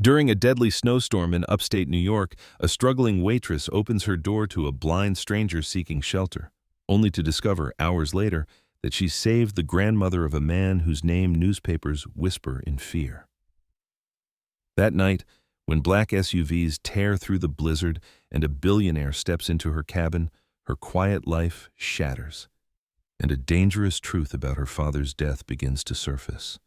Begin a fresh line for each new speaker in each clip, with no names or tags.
During a deadly snowstorm in upstate New York, a struggling waitress opens her door to a blind stranger seeking shelter, only to discover hours later that she saved the grandmother of a man whose name newspapers whisper in fear. That night, when black SUVs tear through the blizzard and a billionaire steps into her cabin, her quiet life shatters, and a dangerous truth about her father's death begins to surface.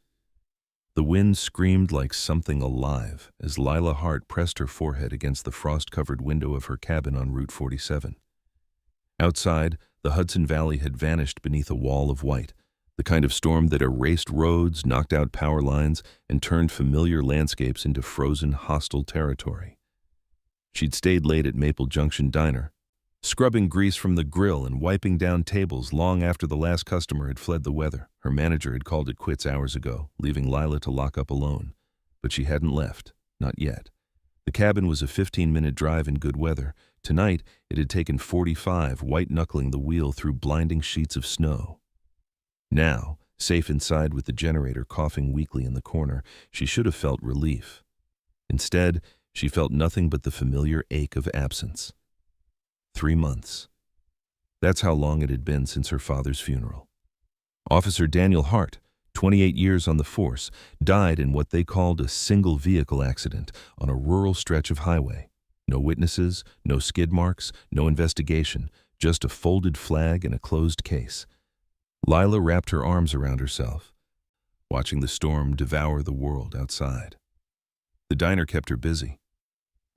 The wind screamed like something alive as Lila Hart pressed her forehead against the frost-covered window of her cabin on Route 47. Outside, the Hudson Valley had vanished beneath a wall of white, the kind of storm that erased roads, knocked out power lines, and turned familiar landscapes into frozen, hostile territory. She'd stayed late at Maple Junction Diner, scrubbing grease from the grill and wiping down tables long after the last customer had fled the weather. Her manager had called it quits hours ago, leaving Lila to lock up alone. But she hadn't left, not yet. The cabin was a 15-minute drive in good weather. Tonight, it had taken 45, white-knuckling the wheel through blinding sheets of snow. Now, safe inside with the generator coughing weakly in the corner, she should have felt relief. Instead, she felt nothing but the familiar ache of absence. 3 months. That's how long it had been since her father's funeral. Officer Daniel Hart, 28 years on the force, died in what they called a single-vehicle accident on a rural stretch of highway. No witnesses, no skid marks, no investigation, just a folded flag and a closed case. Lila wrapped her arms around herself, watching the storm devour the world outside. The diner kept her busy.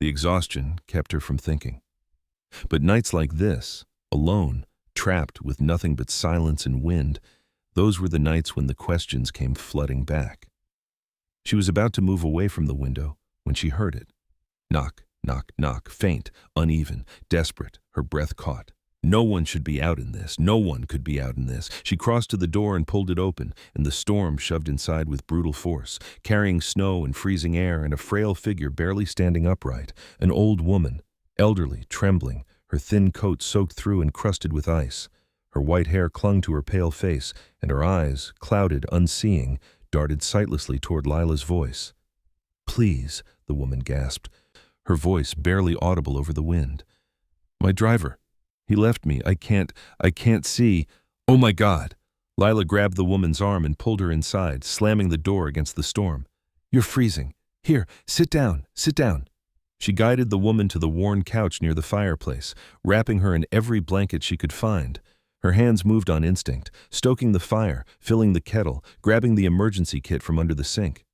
The exhaustion kept her from thinking. But nights like this, alone, trapped with nothing but silence and wind, those were the nights when the questions came flooding back. She was about to move away from the window when she heard it. Knock, knock, knock, faint, uneven, desperate, her breath caught. No one should be out in this. No one could be out in this. She crossed to the door and pulled it open, and the storm shoved inside with brutal force, carrying snow and freezing air and a frail figure barely standing upright, an old woman, elderly, trembling, her thin coat soaked through and crusted with ice. Her white hair clung to her pale face, and her eyes, clouded, unseeing, darted sightlessly toward Lila's voice. "Please," the woman gasped, her voice barely audible over the wind. "My driver. He left me. I can't see." "Oh my God!" Lila grabbed the woman's arm and pulled her inside, slamming the door against the storm. "You're freezing. Here, sit down, sit down." She guided the woman to the worn couch near the fireplace, wrapping her in every blanket she could find. Her hands moved on instinct, stoking the fire, filling the kettle, grabbing the emergency kit from under the sink.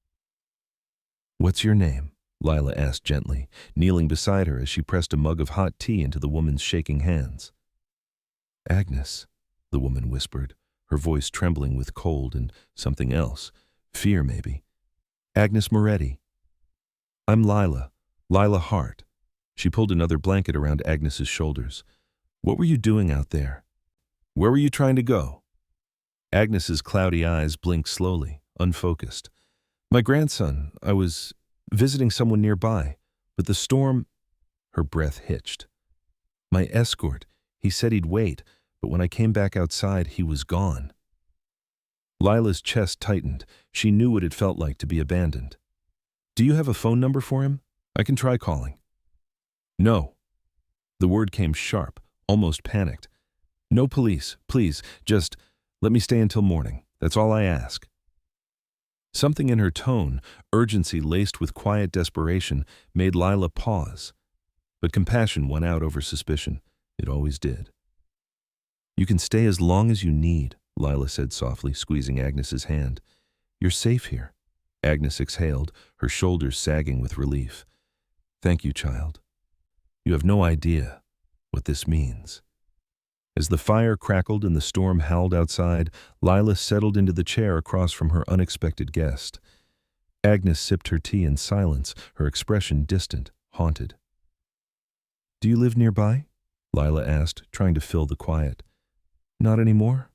"What's your name?" Lila asked gently, kneeling beside her as she pressed a mug of hot tea into the woman's shaking hands. "Agnes," the woman whispered, her voice trembling with cold and something else, fear maybe. "Agnes Moretti." "I'm Lila Hart." She pulled another blanket around Agnes's shoulders. "What were you doing out there? Where were you trying to go?" Agnes's cloudy eyes blinked slowly, unfocused. "My grandson, I was visiting someone nearby, but the storm..." Her breath hitched. "My escort, he said he'd wait, but when I came back outside, he was gone." Lila's chest tightened. She knew what it felt like to be abandoned. "Do you have a phone number for him? I can try calling." "No." The word came sharp, almost panicked. "No police, please, just let me stay until morning. That's all I ask." Something in her tone, urgency laced with quiet desperation, made Lila pause. But compassion won out over suspicion. It always did. "You can stay as long as you need," Lila said softly, squeezing Agnes's hand. "You're safe here." Agnes exhaled, her shoulders sagging with relief. "Thank you, child. You have no idea what this means." As the fire crackled and the storm howled outside, Lila settled into the chair across from her unexpected guest. Agnes sipped her tea in silence, her expression distant, haunted. "Do you live nearby?" Lila asked, trying to fill the quiet. "Not anymore?"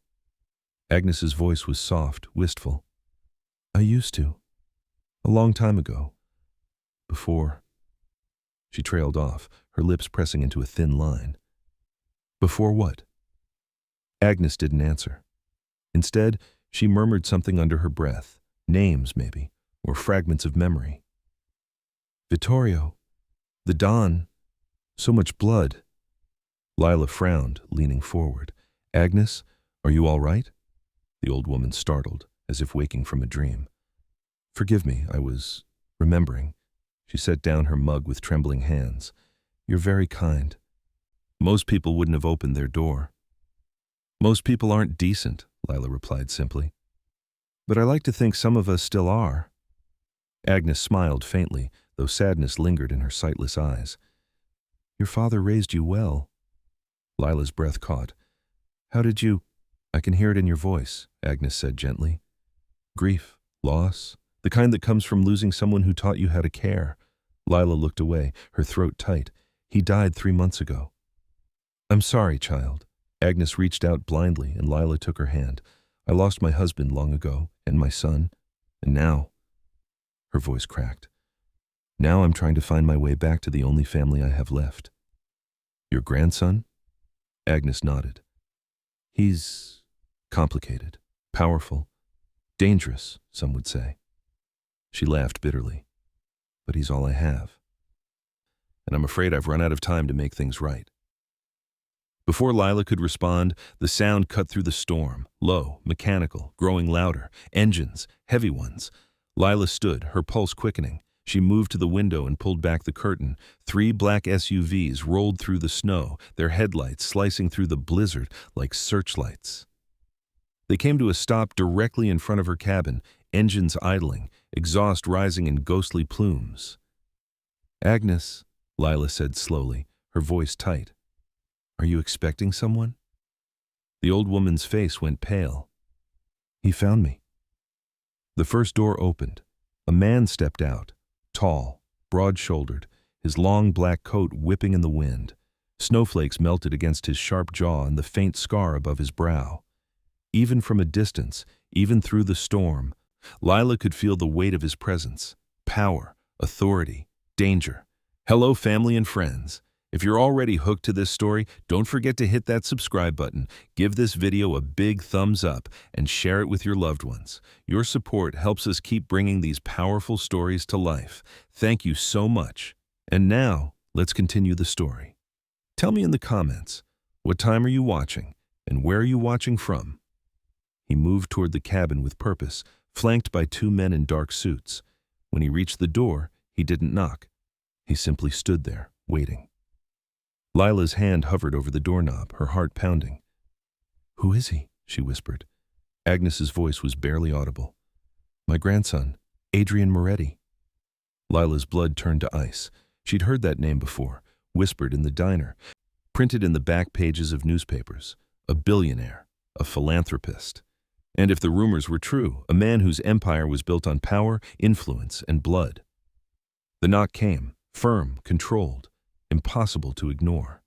Agnes's voice was soft, wistful. "I used to. A long time ago. Before..." She trailed off, her lips pressing into a thin line. "Before what?" Agnes didn't answer. Instead, she murmured something under her breath, names maybe, or fragments of memory. Vittorio, the Don, so much blood. Lila frowned, leaning forward. Agnes, are you all right? The old woman startled, as if waking from a dream. Forgive me, I was remembering. She set down her mug with trembling hands. You're very kind. Most people wouldn't have opened their door. Most people aren't decent, Lila replied simply. But I like to think some of us still are. Agnes smiled faintly, though sadness lingered in her sightless eyes. Your father raised you well. Lila's breath caught. How did you— I can hear it in your voice, Agnes said gently. Grief, loss, the kind that comes from losing someone who taught you how to care. Lila looked away, her throat tight. He died 3 months ago. I'm sorry, child. Agnes reached out blindly, and Lila took her hand. I lost my husband long ago, and my son, and now— Her voice cracked. Now I'm trying to find my way back to the only family I have left. Your grandson? Agnes nodded. He's complicated, powerful, dangerous, some would say. She laughed bitterly. But he's all I have. And I'm afraid I've run out of time to make things right. Before Lila could respond, the sound cut through the storm, low, mechanical, growing louder, engines, heavy ones. Lila stood, her pulse quickening. She moved to the window and pulled back the curtain. 3 black SUVs rolled through the snow, their headlights slicing through the blizzard like searchlights. They came to a stop directly in front of her cabin, engines idling, exhaust rising in ghostly plumes. Agnes, Lila said slowly, her voice tight. Are you expecting someone? The old woman's face went pale. He found me. The first door opened. A man stepped out, tall, broad-shouldered, his long black coat whipping in the wind. Snowflakes melted against his sharp jaw and the faint scar above his brow. Even from a distance, even through the storm, Lila could feel the weight of his presence. Power, authority, danger. Hello, family and friends. If you're already hooked to this story, don't forget to hit that subscribe button, give this video a big thumbs up, and share it with your loved ones. Your support helps us keep bringing these powerful stories to life. Thank you so much. And now, let's continue the story. Tell me in the comments, what time are you watching, and where are you watching from? He moved toward the cabin with purpose, flanked by 2 men in dark suits. When he reached the door, he didn't knock. He simply stood there, waiting. Lila's hand hovered over the doorknob, her heart pounding. Who is he? She whispered. Agnes's voice was barely audible. My grandson, Adrian Moretti. Lila's blood turned to ice. She'd heard that name before, whispered in the diner, printed in the back pages of newspapers. A billionaire, a philanthropist. And if the rumors were true, a man whose empire was built on power, influence, and blood. The knock came, firm, controlled. Impossible to ignore.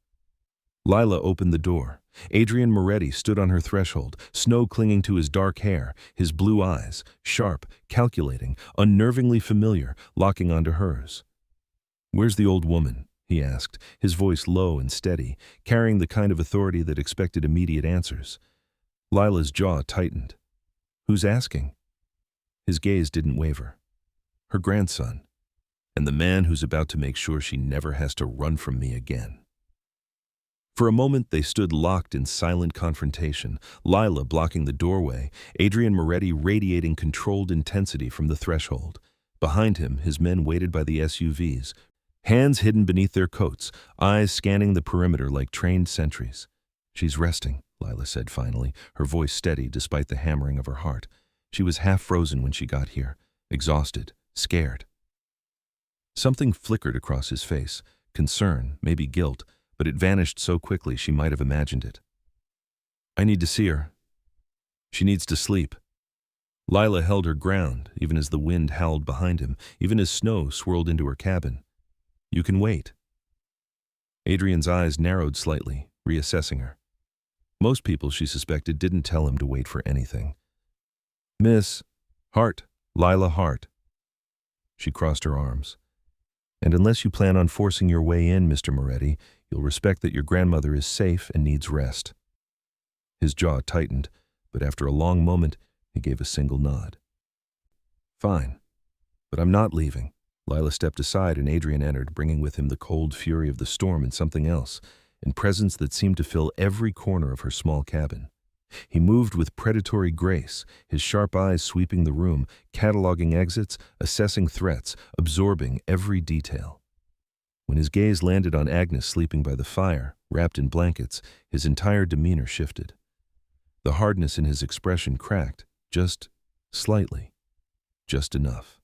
Lila opened the door. Adrian Moretti stood on her threshold, snow clinging to his dark hair, his blue eyes, sharp, calculating, unnervingly familiar, locking onto hers. Where's the old woman? He asked, his voice low and steady, carrying the kind of authority that expected immediate answers. Lila's jaw tightened. Who's asking? His gaze didn't waver. Her grandson. And the man who's about to make sure she never has to run from me again. For a moment, they stood locked in silent confrontation, Lila blocking the doorway, Adrian Moretti radiating controlled intensity from the threshold. Behind him, his men waited by the SUVs, hands hidden beneath their coats, eyes scanning the perimeter like trained sentries. She's resting, Lila said finally, her voice steady despite the hammering of her heart. She was half frozen when she got here, exhausted, scared. Something flickered across his face, concern, maybe guilt, but it vanished so quickly she might have imagined it. I need to see her. She needs to sleep. Lila held her ground, even as the wind howled behind him, even as snow swirled into her cabin. You can wait. Adrian's eyes narrowed slightly, reassessing her. Most people, she suspected, didn't tell him to wait for anything. Miss Hart, Lila Hart. She crossed her arms. And unless you plan on forcing your way in, Mr. Moretti, you'll respect that your grandmother is safe and needs rest. His jaw tightened, but after a long moment, he gave a single nod. Fine, but I'm not leaving. Lila stepped aside and Adrian entered, bringing with him the cold fury of the storm and something else, and presence that seemed to fill every corner of her small cabin. He moved with predatory grace, his sharp eyes sweeping the room, cataloging exits, assessing threats, absorbing every detail. When his gaze landed on Agnes sleeping by the fire, wrapped in blankets, his entire demeanor shifted. The hardness in his expression cracked, just slightly, just enough.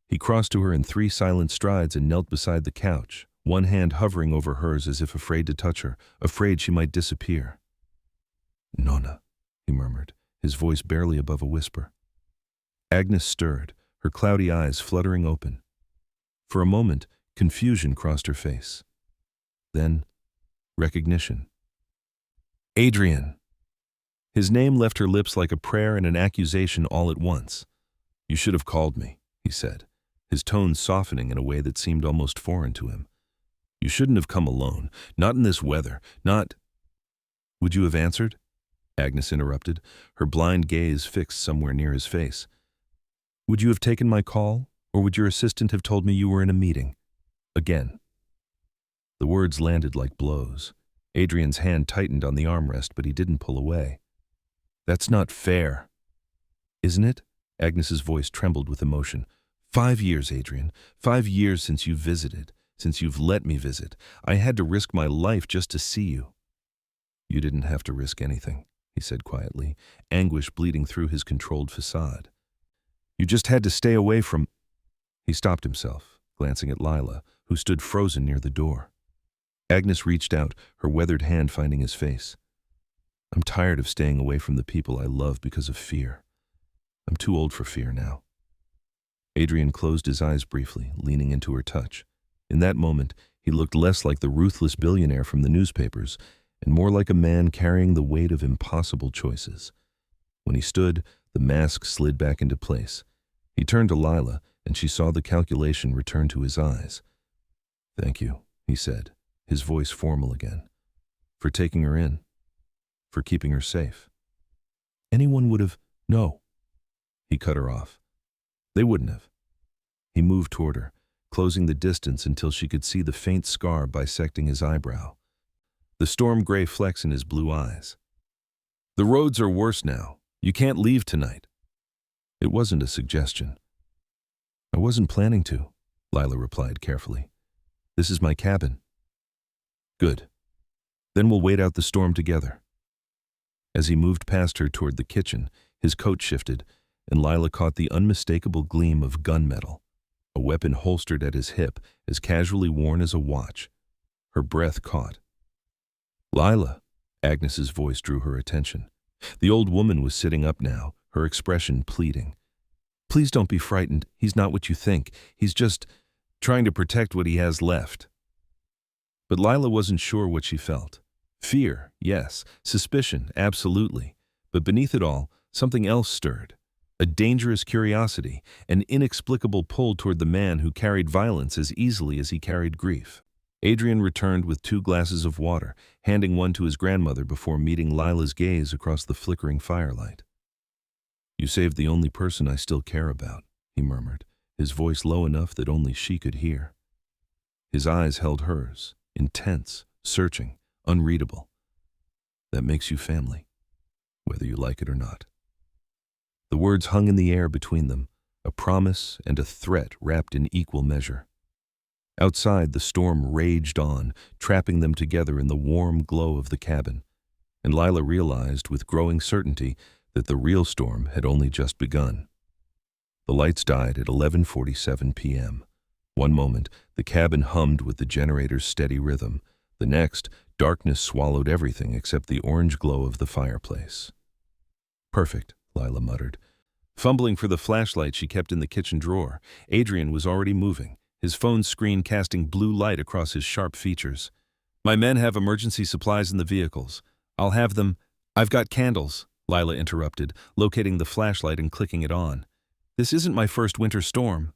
He crossed to her in 3 silent strides and knelt beside the couch, one hand hovering over hers as if afraid to touch her, afraid she might disappear. "Nonna," he murmured, his voice barely above a whisper. Agnes stirred, her cloudy eyes fluttering open. For a moment, confusion crossed her face. Then, recognition. Adrian! His name left her lips like a prayer and an accusation all at once. "You should have called me," he said, his tone softening in a way that seemed almost foreign to him. "You shouldn't have come alone, not in this weather, not—" "Would you have answered?" Agnes interrupted, her blind gaze fixed somewhere near his face. "Would you have taken my call, or would your assistant have told me you were in a meeting? Again." The words landed like blows. Adrian's hand tightened on the armrest, but he didn't pull away. "That's not fair." "Isn't it?" Agnes's voice trembled with emotion. 5 years, Adrian. 5 years since you visited, since you've let me visit. I had to risk my life just to see you." "You didn't have to risk anything," he said quietly, anguish bleeding through his controlled facade. "You just had to stay away from—" He stopped himself, glancing at Lila, who stood frozen near the door. Agnes reached out, her weathered hand finding his face. "I'm tired of staying away from the people I love because of fear. I'm too old for fear now." Adrian closed his eyes briefly, leaning into her touch. In that moment, he looked less like the ruthless billionaire from the newspapers and more like a man carrying the weight of impossible choices. When he stood, the mask slid back into place. He turned to Lila, and she saw the calculation return to his eyes. "Thank you," he said, his voice formal again, "for taking her in, for keeping her safe." "Anyone would have—" "No." He cut her off. "They wouldn't have." He moved toward her, closing the distance until she could see the faint scar bisecting his eyebrow, the storm gray flecks in his blue eyes. "The roads are worse now. You can't leave tonight." It wasn't a suggestion. "I wasn't planning to," Lila replied carefully. "This is my cabin." "Good. Then we'll wait out the storm together." As he moved past her toward the kitchen, his coat shifted, and Lila caught the unmistakable gleam of gunmetal, a weapon holstered at his hip, as casually worn as a watch. Her breath caught. "Lila," Agnes's voice drew her attention. The old woman was sitting up now, her expression pleading. "Please don't be frightened. He's not what you think. He's just trying to protect what he has left." But Lila wasn't sure what she felt. Fear, yes. Suspicion, absolutely. But beneath it all, something else stirred. A dangerous curiosity, an inexplicable pull toward the man who carried violence as easily as he carried grief. Adrian returned with 2 glasses of water, handing one to his grandmother before meeting Lila's gaze across the flickering firelight. "You saved the only person I still care about," he murmured, his voice low enough that only she could hear. His eyes held hers, intense, searching, unreadable. "That makes you family, whether you like it or not." The words hung in the air between them, a promise and a threat wrapped in equal measure. Outside, the storm raged on, trapping them together in the warm glow of the cabin, and Lila realized with growing certainty that the real storm had only just begun. The lights died at 11:47 p.m. One moment, the cabin hummed with the generator's steady rhythm. The next, darkness swallowed everything except the orange glow of the fireplace. "Perfect," Lila muttered. Fumbling for the flashlight she kept in the kitchen drawer, Adrian was already moving, his phone screen casting blue light across his sharp features. "My men have emergency supplies in the vehicles. I'll have them—" "I've got candles," Lila interrupted, locating the flashlight and clicking it on. "This isn't my first winter storm."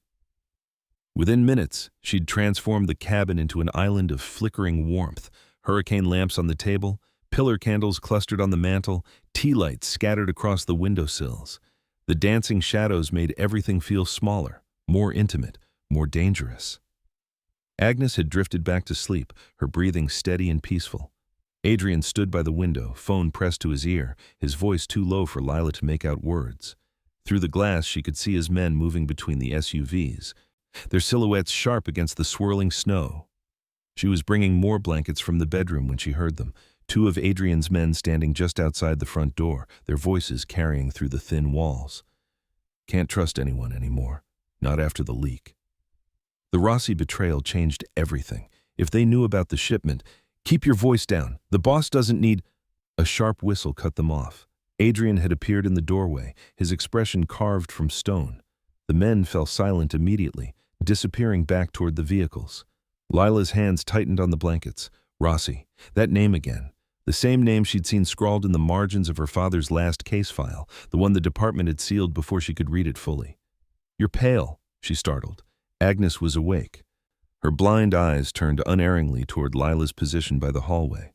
Within minutes, she'd transformed the cabin into an island of flickering warmth, hurricane lamps on the table, pillar candles clustered on the mantel, tea lights scattered across the windowsills. The dancing shadows made everything feel smaller, more intimate, more dangerous. Agnes had drifted back to sleep, her breathing steady and peaceful. Adrian stood by the window, phone pressed to his ear, his voice too low for Lila to make out words. Through the glass, she could see his men moving between the SUVs, their silhouettes sharp against the swirling snow. She was bringing more blankets from the bedroom when she heard them, two of Adrian's men standing just outside the front door, their voices carrying through the thin walls. Can't trust anyone anymore, not after the leak. The Rossi betrayal changed everything. If they knew about the shipment, keep your voice down. The boss doesn't need... A sharp whistle cut them off. Adrian had appeared in the doorway, his expression carved from stone. The men fell silent immediately, disappearing back toward the vehicles. Lila's hands tightened on the blankets. Rossi, that name again. The same name she'd seen scrawled in the margins of her father's last case file, the one the department had sealed before she could read it fully. You're pale, she startled. Agnes was awake. Her blind eyes turned unerringly toward Lila's position by the hallway.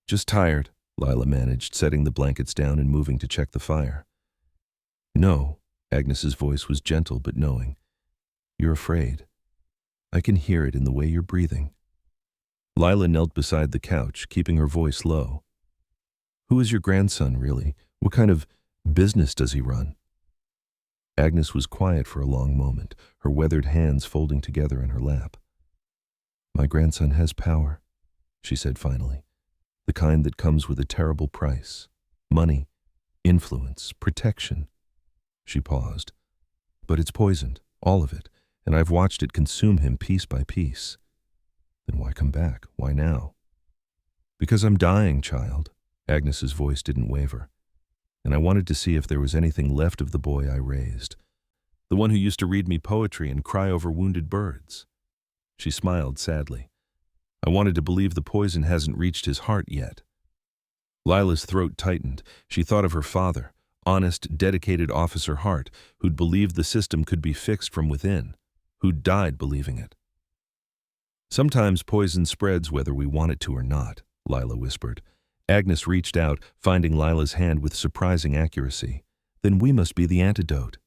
Just tired, Lila managed, setting the blankets down and moving to check the fire. No, Agnes's voice was gentle but knowing. You're afraid. I can hear it in the way you're breathing. Lila knelt beside the couch, keeping her voice low. Who is your grandson, really? What kind of business does he run? Agnes was quiet for a long moment, her weathered hands folding together in her lap. My grandson has power, she said finally, the kind that comes with a terrible price. Money, influence, protection. She paused. But it's poisoned, all of it, and I've watched it consume him piece by piece. Then why come back? Why now? Because I'm dying, child. Agnes's voice didn't waver. And I wanted to see if there was anything left of the boy I raised. The one who used to read me poetry and cry over wounded birds. She smiled sadly. I wanted to believe the poison hasn't reached his heart yet. Lila's throat tightened. She thought of her father, honest, dedicated Officer Hart, who'd believed the system could be fixed from within, who'd died believing it. Sometimes poison spreads whether we want it to or not, Lila whispered. Agnes reached out, finding Lila's hand with surprising accuracy. Then we must be the antidote.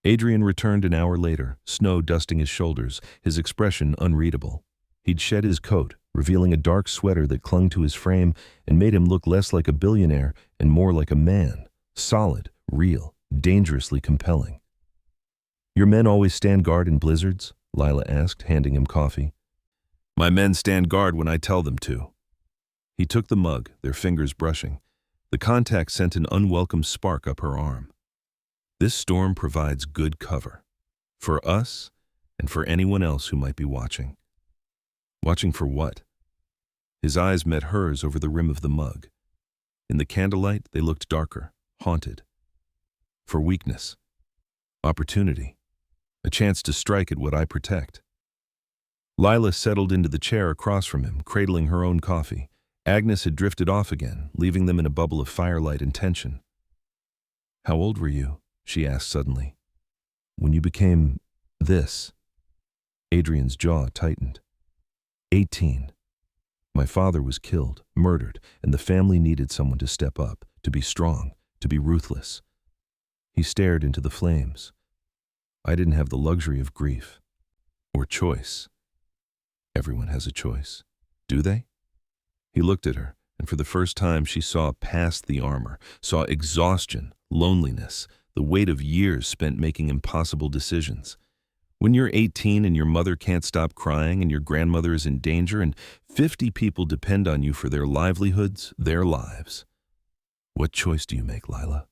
Adrian returned an hour later, snow dusting his shoulders, his expression unreadable. He'd shed his coat, revealing a dark sweater that clung to his frame and made him look less like a billionaire and more like a man. Solid, real, dangerously compelling. Your men always stand guard in blizzards? Lila asked, handing him coffee. My men stand guard when I tell them to. He took the mug, their fingers brushing. The contact sent an unwelcome spark up her arm. This storm provides good cover. For us, and for anyone else who might be watching. Watching for what? His eyes met hers over the rim of the mug. In the candlelight, they looked darker, haunted. For weakness. Opportunity. A chance to strike at what I protect. Lila settled into the chair across from him, cradling her own coffee. Agnes had drifted off again, leaving them in a bubble of firelight and tension. How old were you? She asked suddenly. When you became this? Adrian's jaw tightened. 18. My father was killed, murdered, and the family needed someone to step up, to be strong, to be ruthless. He stared into the flames. I didn't have the luxury of grief. Or choice. Everyone has a choice. Do they? He looked at her, and for the first time she saw past the armor, saw exhaustion, loneliness, the weight of years spent making impossible decisions. When you're 18 and your mother can't stop crying and your grandmother is in danger and 50 people depend on you for their livelihoods, their lives. What choice do you make, Lila?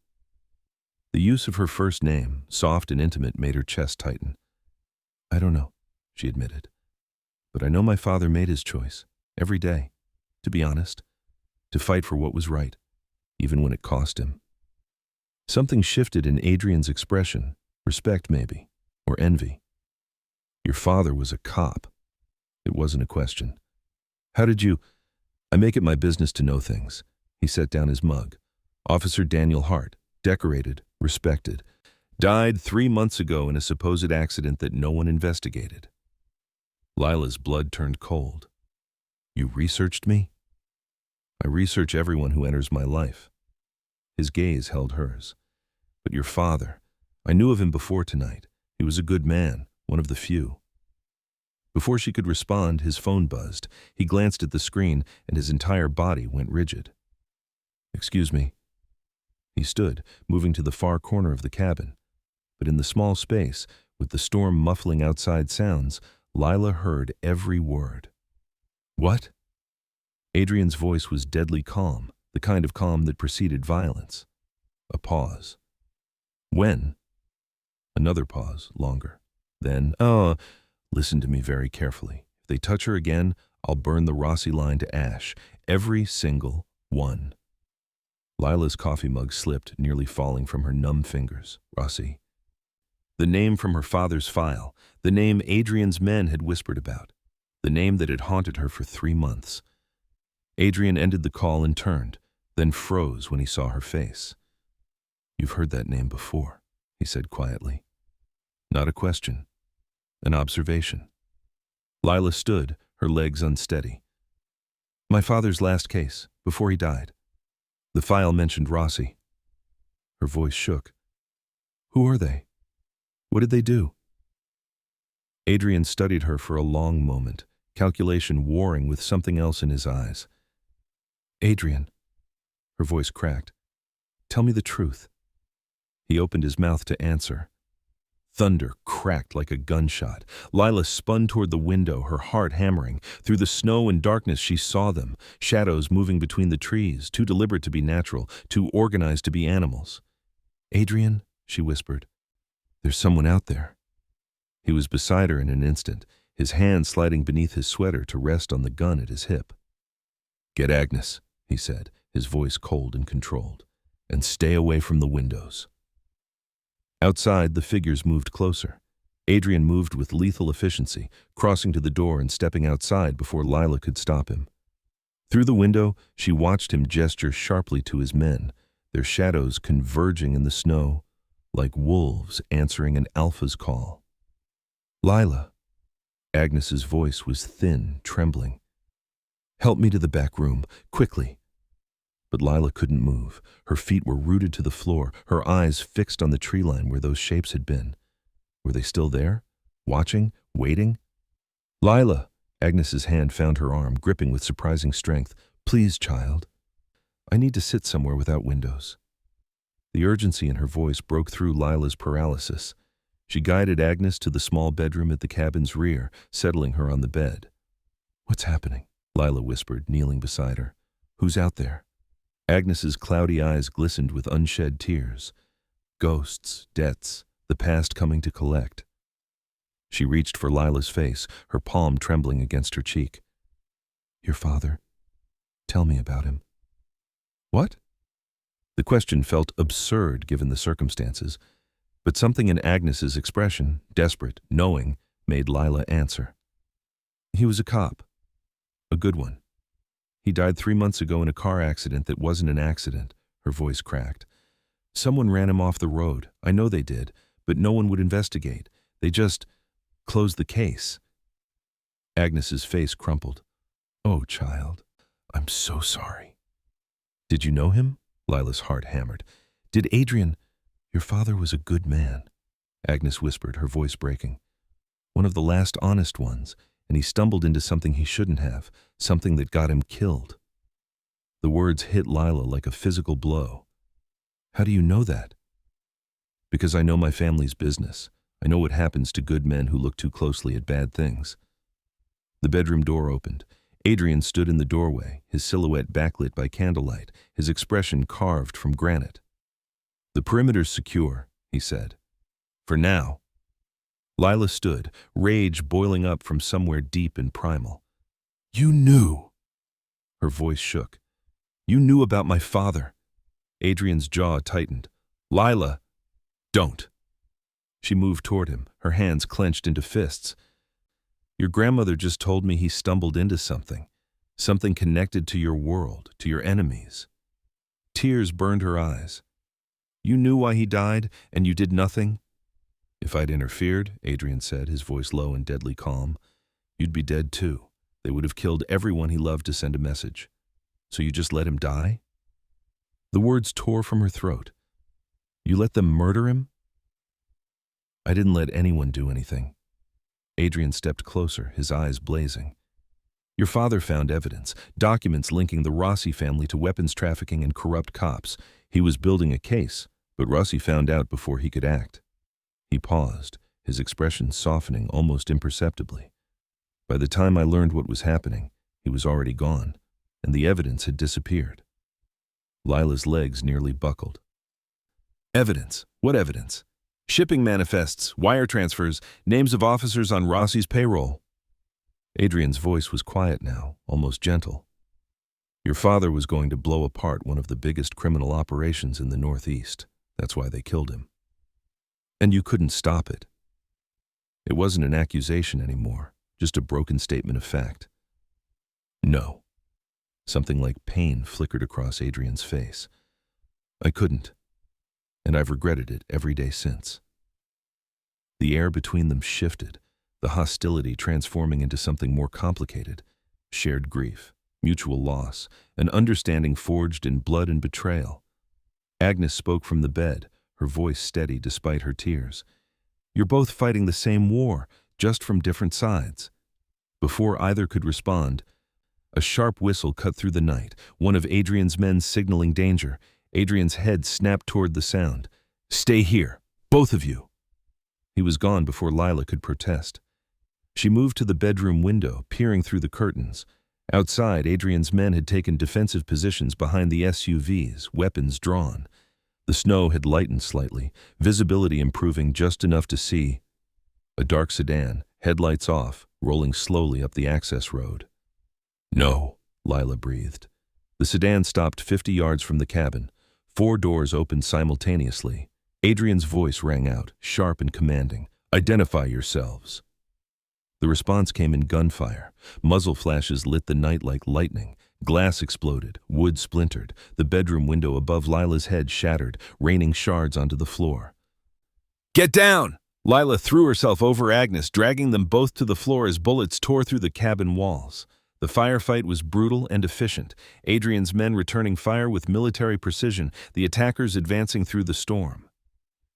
The use of her first name, soft and intimate, made her chest tighten. I don't know, she admitted. But I know my father made his choice, every day, to be honest, to fight for what was right, even when it cost him. Something shifted in Adrian's expression, respect maybe, or envy. Your father was a cop. It wasn't a question. How did you... I make it my business to know things. He set down his mug. Officer Daniel Hart, decorated, respected, died 3 months ago in a supposed accident that no one investigated. Lila's blood turned cold. You researched me? I research everyone who enters my life. His gaze held hers. But your father, I knew of him before tonight. He was a good man, one of the few. Before she could respond, his phone buzzed. He glanced at the screen, and his entire body went rigid. "Excuse me." He stood, moving to the far corner of the cabin. But in the small space, with the storm muffling outside sounds, Lila heard every word. "What?" Adrian's voice was deadly calm, the kind of calm that preceded violence. A pause. "When?" Another pause, longer. Then, listen to me very carefully. If they touch her again, I'll burn the Rossi line to ash. Every single one." Lila's coffee mug slipped, nearly falling from her numb fingers. Rossi. The name from her father's file. The name Adrian's men had whispered about. The name that had haunted her for 3 months. Adrian ended the call and turned, then froze when he saw her face. "You've heard that name before," he said quietly. Not a question. An observation. Lila stood, her legs unsteady. "My father's last case, before he died. The file mentioned Rossi." Her voice shook. "Who are they? What did they do?" Adrian studied her for a long moment, calculation warring with something else in his eyes. "Adrian," her voice cracked, "tell me the truth." He opened his mouth to answer. Thunder cracked like a gunshot. Lila spun toward the window, her heart hammering. Through the snow and darkness she saw them, shadows moving between the trees, too deliberate to be natural, too organized to be animals. "Adrian," she whispered, "there's someone out there." He was beside her in an instant, his hand sliding beneath his sweater to rest on the gun at his hip. "Get Agnes," he said, his voice cold and controlled, "and stay away from the windows." Outside, the figures moved closer. Adrian moved with lethal efficiency, crossing to the door and stepping outside before Lila could stop him. Through the window, she watched him gesture sharply to his men, their shadows converging in the snow, like wolves answering an alpha's call. "Lila." Agnes's voice was thin, trembling. "Help me to the back room, quickly." But Lila couldn't move. Her feet were rooted to the floor, her eyes fixed on the tree line where those shapes had been. Were they still there? Watching? Waiting? "Lila!" Agnes's hand found her arm, gripping with surprising strength. "Please, child. I need to sit somewhere without windows." The urgency in her voice broke through Lila's paralysis. She guided Agnes to the small bedroom at the cabin's rear, settling her on the bed. "What's happening?" Lila whispered, kneeling beside her. "Who's out there?" Agnes's cloudy eyes glistened with unshed tears. Ghosts, debts, the past coming to collect. She reached for Lila's face, her palm trembling against her cheek. "Your father. Tell me about him." "What?" The question felt absurd given the circumstances, but something in Agnes's expression, desperate, knowing, made Lila answer. "He was a cop. A good one. He died 3 months ago in a car accident that wasn't an accident," her voice cracked. "Someone ran him off the road. I know they did, but no one would investigate. They just closed the case." Agnes's face crumpled. "Oh, child, I'm so sorry." "Did you know him?" Lila's heart hammered. "Did Adrian—" "Your father was a good man," Agnes whispered, her voice breaking. "One of the last honest ones. And he stumbled into something he shouldn't have, something that got him killed." The words hit Lila like a physical blow. "How do you know that?" "Because I know my family's business. I know what happens to good men who look too closely at bad things." The bedroom door opened. Adrian stood in the doorway, his silhouette backlit by candlelight, his expression carved from granite. "The perimeter's secure," he said. "For now." Lila stood, rage boiling up from somewhere deep and primal. "You knew!" Her voice shook. "You knew about my father." Adrian's jaw tightened. "Lila, don't!" She moved toward him, her hands clenched into fists. "Your grandmother just told me he stumbled into something connected to your world, to your enemies." Tears burned her eyes. "You knew why he died, and you did nothing?" "If I'd interfered," Adrian said, his voice low and deadly calm, "you'd be dead too. They would have killed everyone he loved to send a message. So you just let him die?" The words tore from her throat. "You let them murder him?" "I didn't let anyone do anything." Adrian stepped closer, his eyes blazing. Your father found evidence, documents linking the Rossi family to weapons trafficking and corrupt cops. He was building a case, but Rossi found out before he could act. He paused, his expression softening almost imperceptibly. By the time I learned what was happening, he was already gone, and the evidence had disappeared. Lila's legs nearly buckled. Evidence? What evidence? Shipping manifests, wire transfers, names of officers on Rossi's payroll. Adrian's voice was quiet now, almost gentle. Your father was going to blow apart one of the biggest criminal operations in the Northeast. That's why they killed him. And you couldn't stop it. It wasn't an accusation anymore, just a broken statement of fact. No. Something like pain flickered across Adrian's face. I couldn't, and I've regretted it every day since. The air between them shifted, the hostility transforming into something more complicated. Shared grief, mutual loss, an understanding forged in blood and betrayal. Agnes spoke from the bed, her voice steady despite her tears. You're both fighting the same war, just from different sides. Before either could respond, a sharp whistle cut through the night, one of Adrian's men signaling danger. Adrian's head snapped toward the sound. Stay here, both of you. He was gone before Lila could protest. She moved to the bedroom window, peering through the curtains. Outside, Adrian's men had taken defensive positions behind the SUVs, weapons drawn. The snow had lightened slightly, visibility improving just enough to see. A dark sedan, headlights off, rolling slowly up the access road. No, Lila breathed. The sedan stopped 50 yards from the cabin. 4 doors opened simultaneously. Adrian's voice rang out, sharp and commanding. Identify yourselves. The response came in gunfire. Muzzle flashes lit the night like lightning. Glass exploded, wood splintered. The bedroom window above Lila's head shattered, raining shards onto the floor. Get down! Lila threw herself over Agnes, dragging them both to the floor as bullets tore through the cabin walls. The firefight was brutal and efficient. Adrian's men returning fire with military precision, the attackers advancing through the storm.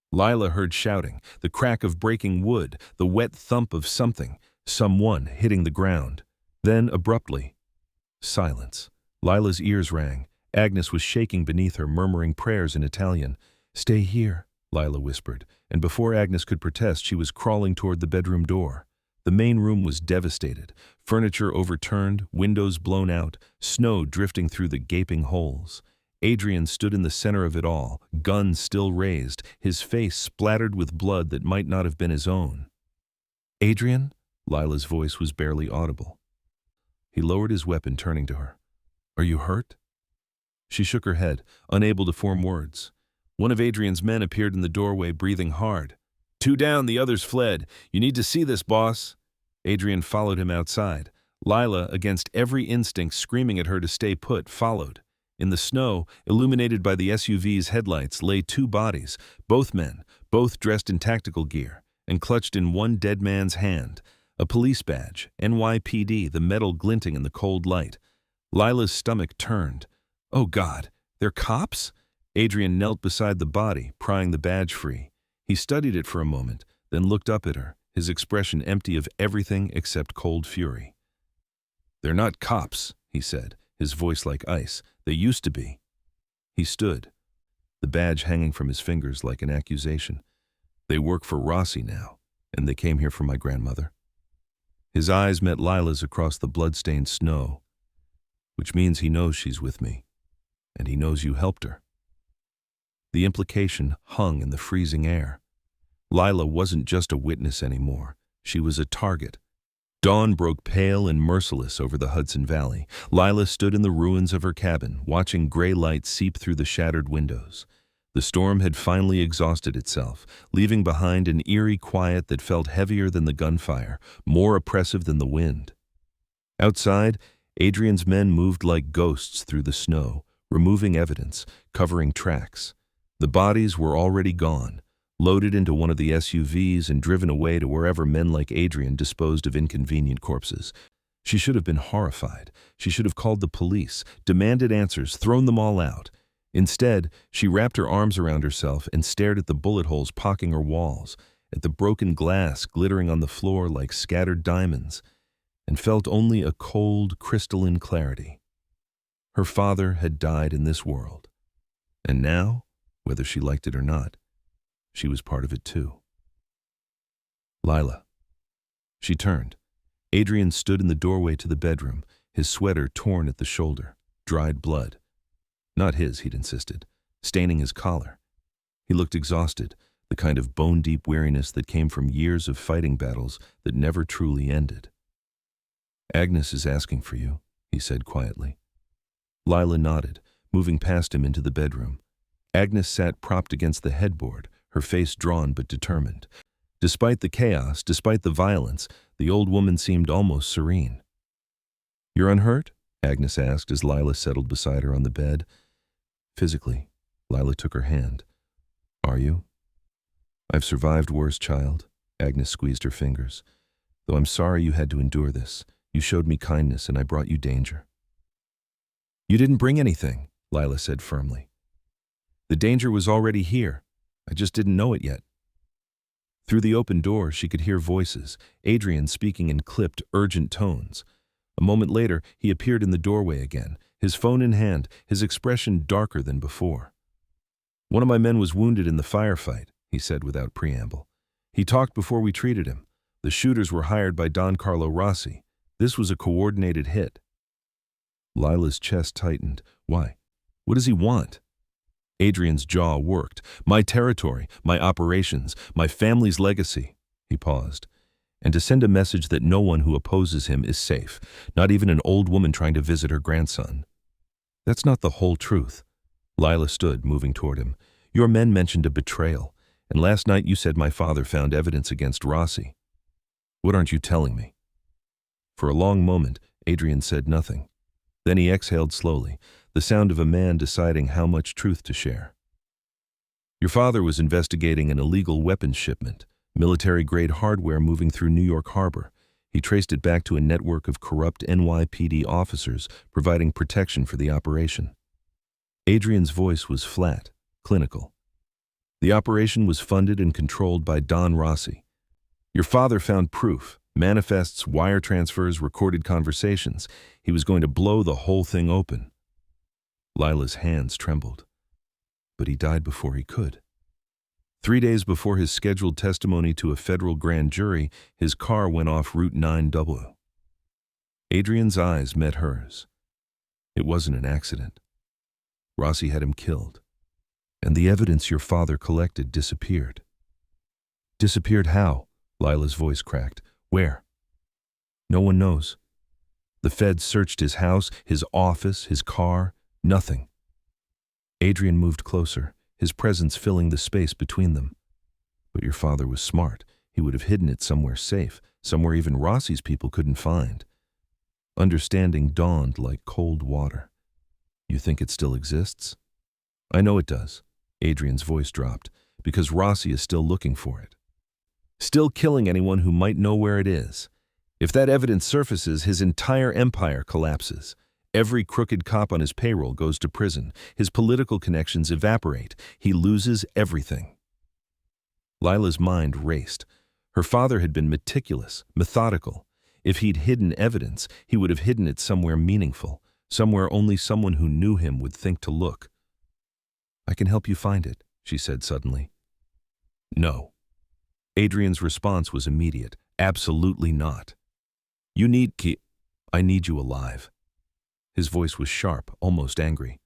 Lila heard shouting, the crack of breaking wood, the wet thump of someone hitting the ground. Then, abruptly, silence. Lila's ears rang. Agnes was shaking beneath her, murmuring prayers in Italian. Stay here, Lila whispered, and before Agnes could protest, she was crawling toward the bedroom door. The main room was devastated. Furniture overturned, windows blown out, snow drifting through the gaping holes. Adrian stood in the center of it all, gun still raised, his face splattered with blood that might not have been his own. Adrian? Lila's voice was barely audible. He lowered his weapon, turning to her. Are you hurt? She shook her head, unable to form words. One of Adrian's men appeared in the doorway, breathing hard. 2 down, the others fled. You need to see this, boss. Adrian followed him outside. Lila, against every instinct screaming at her to stay put, followed. In the snow, illuminated by the SUV's headlights, lay 2 bodies, both men, both dressed in tactical gear, and clutched in one dead man's hand. A police badge, NYPD, the metal glinting in the cold light. Lila's stomach turned. Oh God, they're cops? Adrian knelt beside the body, prying the badge free. He studied it for a moment, then looked up at her, his expression empty of everything except cold fury. They're not cops, he said, his voice like ice. They used to be. He stood, the badge hanging from his fingers like an accusation. They work for Rossi now, and they came here for my grandmother. His eyes met Lila's across the blood-stained snow, which means he knows she's with me, and he knows you helped her. The implication hung in the freezing air. Lila wasn't just a witness anymore. She was a target. Dawn broke pale and merciless over the Hudson Valley. Lila stood in the ruins of her cabin, watching gray light seep through the shattered windows. The storm had finally exhausted itself, leaving behind an eerie quiet that felt heavier than the gunfire, more oppressive than the wind. Outside, Adrian's men moved like ghosts through the snow, removing evidence, covering tracks. The bodies were already gone, loaded into one of the SUVs and driven away to wherever men like Adrian disposed of inconvenient corpses. She should have been horrified. She should have called the police, demanded answers, thrown them all out. Instead, she wrapped her arms around herself and stared at the bullet holes pocking her walls. at the broken glass glittering on the floor like scattered diamonds, and felt only a cold, crystalline clarity. Her father had died in this world, and now, whether she liked it or not, she was part of it too. Lila. She turned. Adrian stood in the doorway to the bedroom, his sweater torn at the shoulder, dried blood. Not his, he'd insisted, staining his collar. He looked exhausted, the kind of bone-deep weariness that came from years of fighting battles that never truly ended. "Agnes is asking for you," he said quietly. Lila nodded, moving past him into the bedroom. Agnes sat propped against the headboard, her face drawn but determined. Despite the chaos, despite the violence, the old woman seemed almost serene. "You're unhurt?" Agnes asked as Lila settled beside her on the bed. "Physically." Lila took her hand. "Are you?" "I've survived worse, child." Agnes squeezed her fingers. "Though I'm sorry you had to endure this. You showed me kindness and I brought you danger." "You didn't bring anything," Lila said firmly. "The danger was already here. I just didn't know it yet." Through the open door, she could hear voices, Adrian speaking in clipped, urgent tones. A moment later, he appeared in the doorway again, his phone in hand, his expression darker than before. "One of my men was wounded in the firefight," he said without preamble. "He talked before we treated him. The shooters were hired by Don Carlo Rossi. This was a coordinated hit." Lila's chest tightened. "Why? What does he want?" Adrian's jaw worked. "My territory, my operations, my family's legacy." He paused. "And to send a message that no one who opposes him is safe, not even an old woman trying to visit her grandson." "That's not the whole truth." Lila stood, moving toward him. "Your men mentioned a betrayal, and last night you said my father found evidence against Rossi. What aren't you telling me?" For a long moment, Adrian said nothing. Then he exhaled slowly, the sound of a man deciding how much truth to share. "Your father was investigating an illegal weapons shipment, military-grade hardware moving through New York Harbor. He traced it back to a network of corrupt NYPD officers providing protection for the operation." Adrian's voice was flat, clinical. "The operation was funded and controlled by Don Rossi. Your father found proof, manifests, wire transfers, recorded conversations. He was going to blow the whole thing open." Lila's hands trembled. "But he died before he could." 3 days before his scheduled testimony to a federal grand jury, his car went off Route 9W. Adrian's eyes met hers. It wasn't an accident. Rossi had him killed. And the evidence your father collected disappeared. "Disappeared how?" Lila's voice cracked. "Where?" "No one knows. The feds searched his house, his office, his car. Nothing." Adrian moved closer, his presence filling the space between them. "But your father was smart. He would have hidden it somewhere safe, somewhere even Rossi's people couldn't find." Understanding dawned like cold water. "You think it still exists?" "I know it does." Adrian's voice dropped. "Because Rossi is still looking for it. Still killing anyone who might know where it is. If that evidence surfaces, his entire empire collapses. Every crooked cop on his payroll goes to prison. His political connections evaporate. He loses everything." Lila's mind raced. Her father had been meticulous, methodical. If he'd hidden evidence, he would have hidden it somewhere meaningful, somewhere only someone who knew him would think to look. "I can help you find it," she said suddenly. "No." Adrian's response was immediate. "Absolutely not. You need I need you alive." His voice was sharp, almost angry.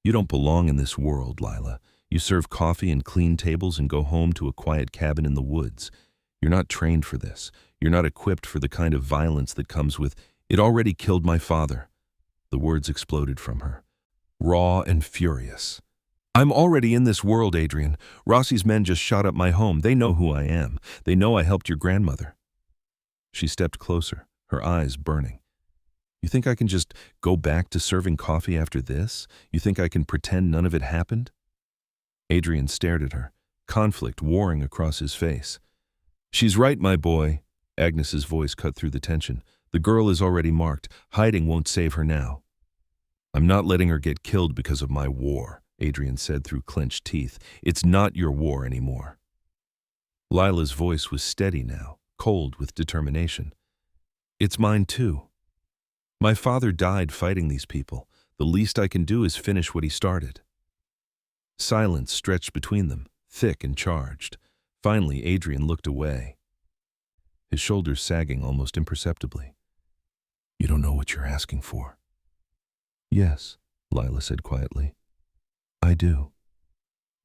"You don't belong in this world, Lila. You serve coffee and clean tables and go home to a quiet cabin in the woods. You're not trained for this. You're not equipped for the kind of violence that comes with, it already killed my father." The words exploded from her, raw and furious. "I'm already in this world, Adrian. Rossi's men just shot up my home. They know who I am. They know I helped your grandmother." She stepped closer, her eyes burning. "You think I can just go back to serving coffee after this? You think I can pretend none of it happened?" Adrian stared at her, conflict warring across his face. "She's right, my boy." Agnes's voice cut through the tension. "The girl is already marked. Hiding won't save her now." "I'm not letting her get killed because of my war," Adrian said through clenched teeth. "It's not your war anymore." Lila's voice was steady now, cold with determination. It's mine too. My father died fighting these people. The least I can do is finish what he started. Silence stretched between them, thick and charged. Finally, Adrian looked away, his shoulders sagging almost imperceptibly. You don't know what you're asking for. Yes, Lila said quietly. I do.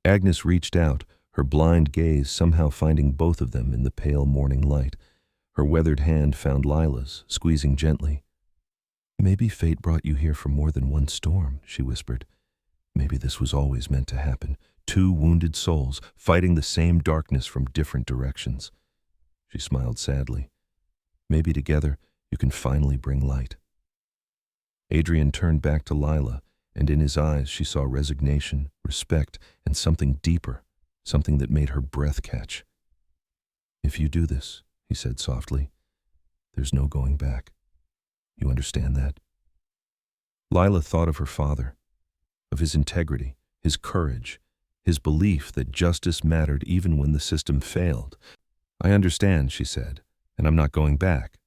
Agnes reached out, her blind gaze somehow finding both of them in the pale morning light. Her weathered hand found Lila's, squeezing gently. Maybe fate brought you here for more than one storm, she whispered. Maybe this was always meant to happen. Two wounded souls fighting the same darkness from different directions. She smiled sadly. Maybe together you can finally bring light. Adrian turned back to Lila, and in his eyes she saw resignation, respect, and something deeper, something that made her breath catch. If you do this, he said softly, there's no going back. You understand that? Lila thought of her father, of his integrity, his courage, his belief that justice mattered even when the system failed. I understand, she said, and I'm not going back.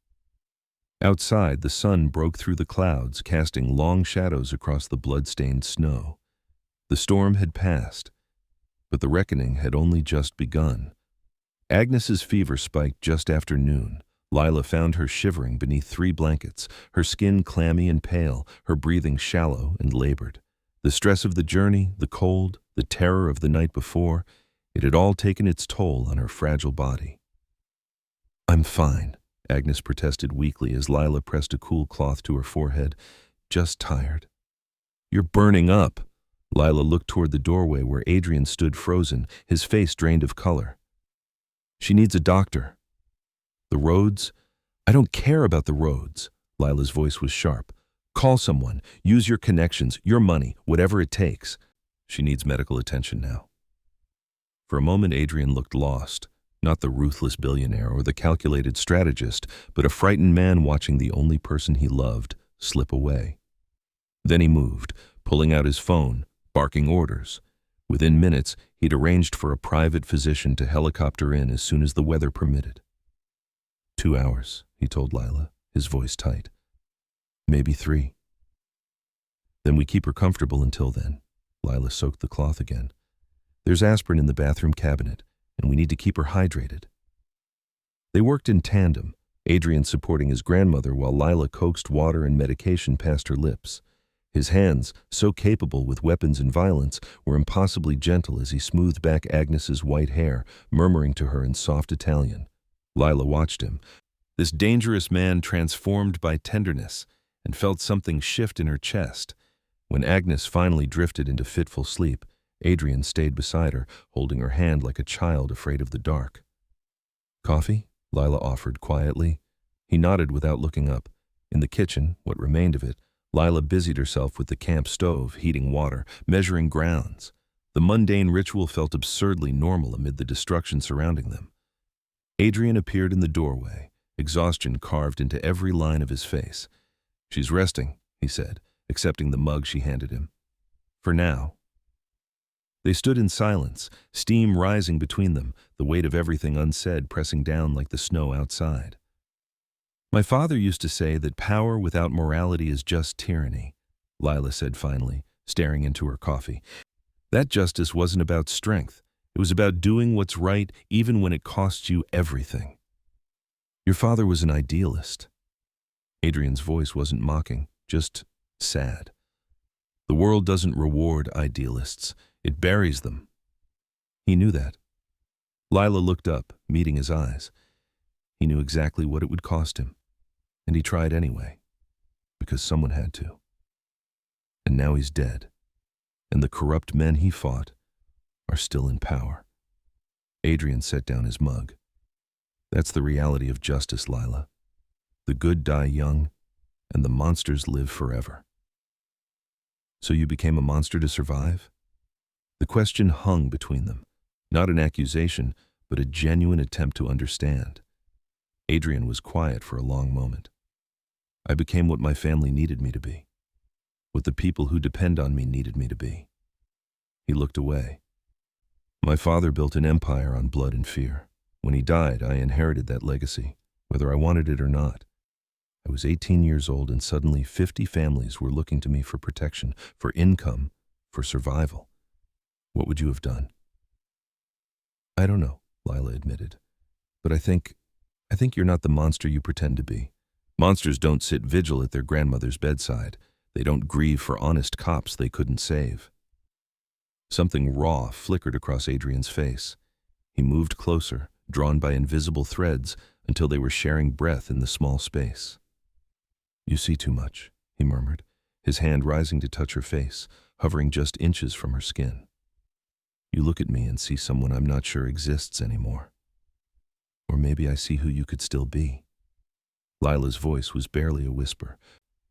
Outside, the sun broke through the clouds, casting long shadows across the blood-stained snow. The storm had passed, but the reckoning had only just begun. Agnes's fever spiked just after noon. Lila found her shivering beneath 3 blankets, her skin clammy and pale, her breathing shallow and labored. The stress of the journey, the cold, the terror of the night before, it had all taken its toll on her fragile body. I'm fine, Agnes protested weakly as Lila pressed a cool cloth to her forehead. Just tired. You're burning up. Lila looked toward the doorway where Adrian stood frozen, his face drained of color. She needs a doctor. The roads? I don't care about the roads. Lila's voice was sharp. Call someone. Use your connections, your money, whatever it takes. She needs medical attention now. For a moment, Adrian looked lost. Not the ruthless billionaire or the calculated strategist, but a frightened man watching the only person he loved slip away. Then he moved, pulling out his phone, barking orders. Within minutes, he'd arranged for a private physician to helicopter in as soon as the weather permitted. 2 hours, he told Lila, his voice tight. Maybe 3. Then we keep her comfortable until then. Lila soaked the cloth again. There's aspirin in the bathroom cabinet, and we need to keep her hydrated. They worked in tandem, Adrian supporting his grandmother while Lila coaxed water and medication past her lips. His hands, so capable with weapons and violence, were impossibly gentle as he smoothed back Agnes's white hair, murmuring to her in soft Italian. Lila watched him, this dangerous man transformed by tenderness, and felt something shift in her chest. When Agnes finally drifted into fitful sleep, Adrian stayed beside her, holding her hand like a child afraid of the dark. Coffee? Lila offered quietly. He nodded without looking up. In the kitchen, what remained of it, Lila busied herself with the camp stove, heating water, measuring grounds. The mundane ritual felt absurdly normal amid the destruction surrounding them. Adrian appeared in the doorway, exhaustion carved into every line of his face. She's resting, he said, accepting the mug she handed him. For now. They stood in silence, steam rising between them, the weight of everything unsaid pressing down like the snow outside. My father used to say that power without morality is just tyranny, Lila said finally, staring into her coffee. That justice wasn't about strength. It was about doing what's right even when it costs you everything. Your father was an idealist. Adrian's voice wasn't mocking, just sad. The world doesn't reward idealists. It buries them. He knew that. Lila looked up, meeting his eyes. He knew exactly what it would cost him, and he tried anyway, because someone had to. And now he's dead, and the corrupt men he fought are still in power. Adrian set down his mug. That's the reality of justice, Lila. The good die young, and the monsters live forever. So you became a monster to survive? The question hung between them, not an accusation, but a genuine attempt to understand. Adrian was quiet for a long moment. I became what my family needed me to be, what the people who depend on me needed me to be. He looked away. My father built an empire on blood and fear. When he died, I inherited that legacy, whether I wanted it or not. I was 18 years old and suddenly 50 families were looking to me for protection, for income, for survival. What would you have done? I don't know, Lila admitted. But I think you're not the monster you pretend to be. Monsters don't sit vigil at their grandmother's bedside. They don't grieve for honest cops they couldn't save. Something raw flickered across Adrian's face. He moved closer, drawn by invisible threads, until they were sharing breath in the small space. You see too much, he murmured, his hand rising to touch her face, hovering just inches from her skin. You look at me and see someone I'm not sure exists anymore. Or maybe I see who you could still be. Lila's voice was barely a whisper.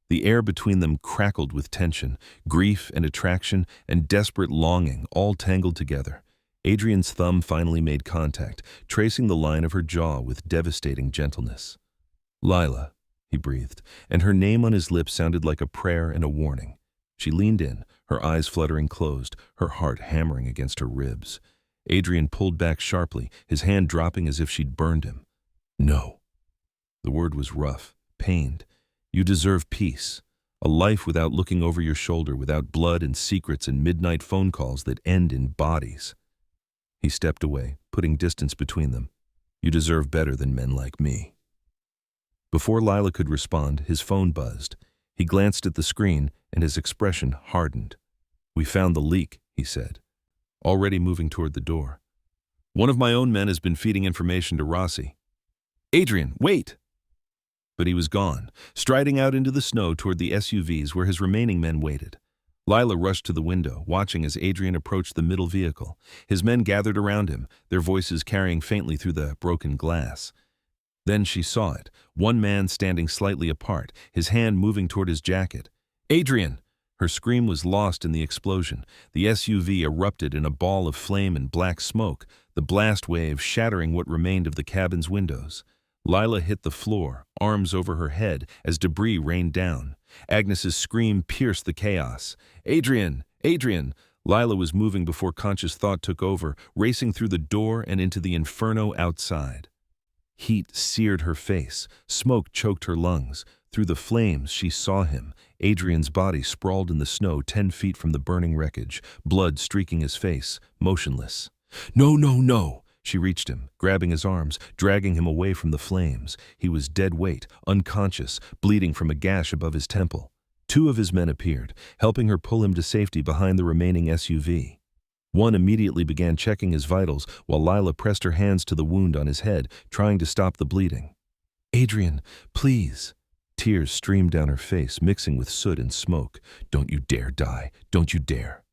The air between them crackled with tension, grief and attraction and desperate longing all tangled together. Adrian's thumb finally made contact, tracing the line of her jaw with devastating gentleness. Lila, he breathed, and her name on his lips sounded like a prayer and a warning. She leaned in, her eyes fluttering closed, her heart hammering against her ribs. Adrian pulled back sharply, his hand dropping as if she'd burned him. No. The word was rough, pained. You deserve peace. A life without looking over your shoulder, without blood and secrets and midnight phone calls that end in bodies. He stepped away, putting distance between them. You deserve better than men like me. Before Lila could respond, his phone buzzed. He glanced at the screen, and his expression hardened. We found the leak, he said, already moving toward the door. One of my own men has been feeding information to Rossi. Adrian, wait! But he was gone, striding out into the snow toward the SUVs where his remaining men waited. Lila rushed to the window, watching as Adrian approached the middle vehicle. His men gathered around him, their voices carrying faintly through the broken glass. Then she saw it, one man standing slightly apart, his hand moving toward his jacket. Adrian! Her scream was lost in the explosion. The SUV erupted in a ball of flame and black smoke, the blast wave shattering what remained of the cabin's windows. Lila hit the floor, arms over her head, as debris rained down. Agnes's scream pierced the chaos. Adrian! Adrian! Lila was moving before conscious thought took over, racing through the door and into the inferno outside. Heat seared her face, smoke choked her lungs. Through the flames she saw him, Adrian's body sprawled in the snow 10 feet from the burning wreckage, blood streaking his face, motionless. No, no, no! She reached him, grabbing his arms, dragging him away from the flames. He was dead weight, unconscious, bleeding from a gash above his temple. 2 of his men appeared, helping her pull him to safety behind the remaining SUV. One immediately began checking his vitals while Lila pressed her hands to the wound on his head, trying to stop the bleeding. Adrian, please! Tears streamed down her face, mixing with soot and smoke. Don't you dare die. Don't you dare.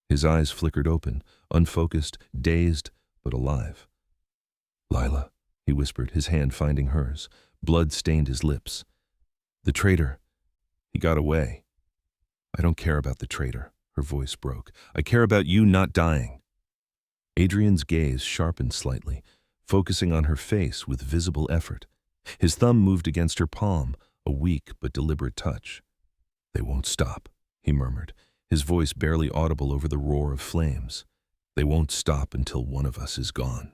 His eyes flickered open, unfocused, dazed, but alive. Lila, he whispered, his hand finding hers. Blood stained his lips. The traitor. He got away. I don't care about the traitor. Her voice broke. I care about you not dying. Adrian's gaze sharpened slightly, focusing on her face with visible effort. His thumb moved against her palm, a weak but deliberate touch. They won't stop, he murmured, his voice barely audible over the roar of flames. They won't stop until one of us is gone.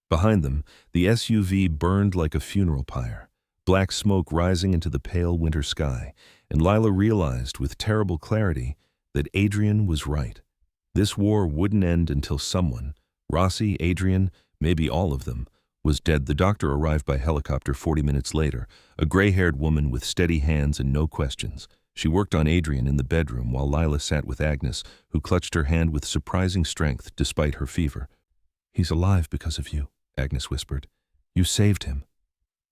Behind them, the SUV burned like a funeral pyre, black smoke rising into the pale winter sky, and Lila realized with terrible clarity that Adrian was right. This war wouldn't end until someone, Rossi, Adrian, maybe all of them, was dead. The doctor arrived by helicopter 40 minutes later, a gray-haired woman with steady hands and no questions. She worked on Adrian in the bedroom while Lila sat with Agnes, who clutched her hand with surprising strength despite her fever. He's alive because of you, Agnes whispered. You saved him.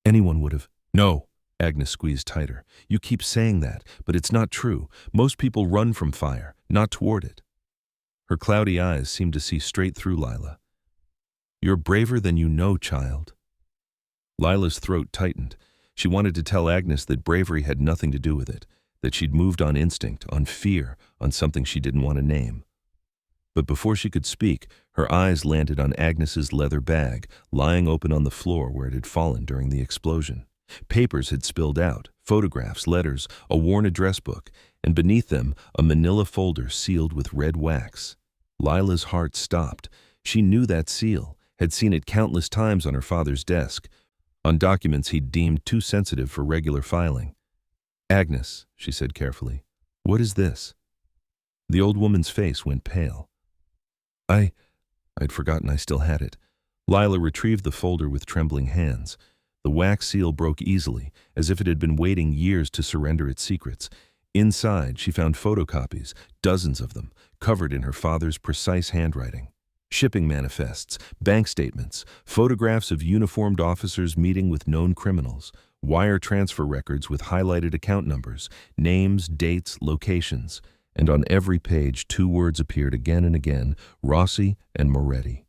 Anyone would have. No, Agnes squeezed tighter. You keep saying that, but it's not true. Most people run from fire, not toward it. Her cloudy eyes seemed to see straight through Lila. You're braver than you know, child. Lila's throat tightened. She wanted to tell Agnes that bravery had nothing to do with it, that she'd moved on instinct, on fear, on something she didn't want to name. But before she could speak, her eyes landed on Agnes's leather bag, lying open on the floor where it had fallen during the explosion. Papers had spilled out, photographs, letters, a worn address book, and beneath them a manila folder sealed with red wax. Lila's heart stopped. She knew that seal, had seen it countless times on her father's desk, on documents he'd deemed too sensitive for regular filing. "Agnes," she said carefully, "what is this?" The old woman's face went pale. I'd forgotten I still had it. Lila retrieved the folder with trembling hands. The wax seal broke easily, as if it had been waiting years to surrender its secrets. Inside, she found photocopies, dozens of them, covered in her father's precise handwriting. Shipping manifests, bank statements, photographs of uniformed officers meeting with known criminals, wire transfer records with highlighted account numbers, names, dates, locations. And on every page, 2 words appeared again and again: Rossi and Moretti.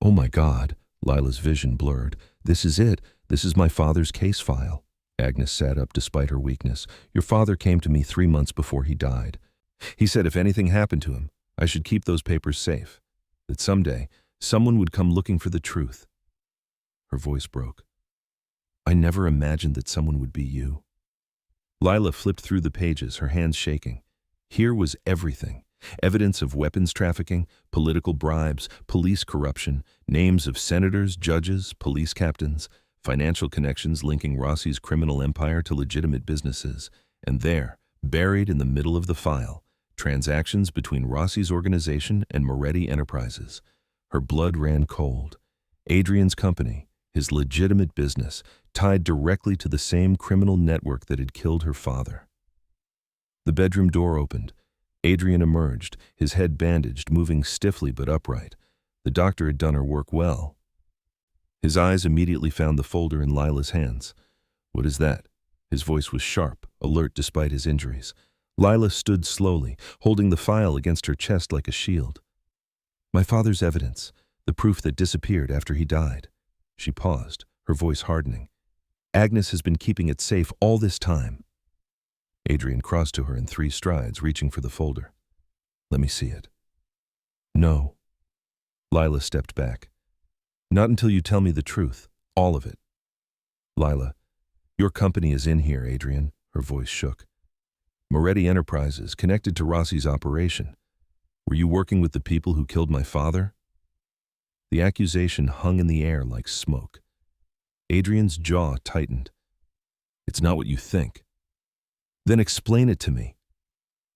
"Oh my God," Lila's vision blurred. "This is it. This is my father's case file." Agnes sat up despite her weakness. "Your father came to me 3 months before he died. He said if anything happened to him, I should keep those papers safe, that someday someone would come looking for the truth." Her voice broke. "I never imagined that someone would be you." Lila flipped through the pages, her hands shaking. Here was everything: evidence of weapons trafficking, political bribes, police corruption, names of senators, judges, police captains, financial connections linking Rossi's criminal empire to legitimate businesses, and there, buried in the middle of the file, transactions between Rossi's organization and Moretti Enterprises. Her blood ran cold. Adrian's company, his legitimate business, tied directly to the same criminal network that had killed her father. The bedroom door opened. Adrian emerged, his head bandaged, moving stiffly but upright. The doctor had done her work well. His eyes immediately found the folder in Lila's hands. "What is that?" His voice was sharp, alert despite his injuries. Lila stood slowly, holding the file against her chest like a shield. "My father's evidence, the proof that disappeared after he died." She paused, her voice hardening. "Agnes has been keeping it safe all this time." Adrian crossed to her in 3 strides, reaching for the folder. "Let me see it." "No." Lila stepped back. "Not until you tell me the truth, all of it." "Lila, your company is in here, Adrian." Her voice shook. "Moretti Enterprises, connected to Rossi's operation. Were you working with the people who killed my father?" The accusation hung in the air like smoke. Adrian's jaw tightened. "It's not what you think." "Then explain it to me."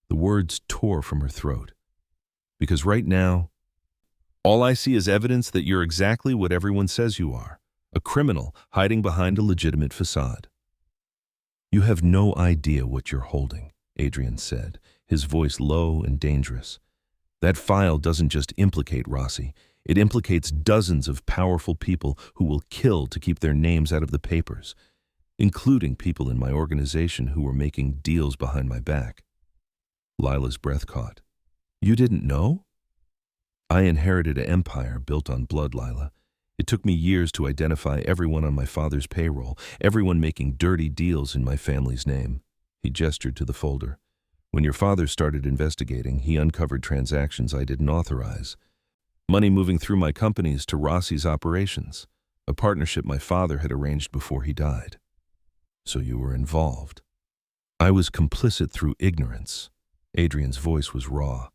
The words tore from her throat. "Because right now, all I see is evidence that you're exactly what everyone says you are, a criminal hiding behind a legitimate facade." "You have no idea what you're holding," Adrian said, his voice low and dangerous. "That file doesn't just implicate Rossi. It implicates dozens of powerful people who will kill to keep their names out of the papers, including people in my organization who were making deals behind my back." Lila's breath caught. "You didn't know?" "I inherited an empire built on blood, Lila. It took me years to identify everyone on my father's payroll, everyone making dirty deals in my family's name." He gestured to the folder. "When your father started investigating, he uncovered transactions I didn't authorize. Money moving through my companies to Rossi's operations, a partnership my father had arranged before he died." "So you were involved." "I was complicit through ignorance." Adrian's voice was raw.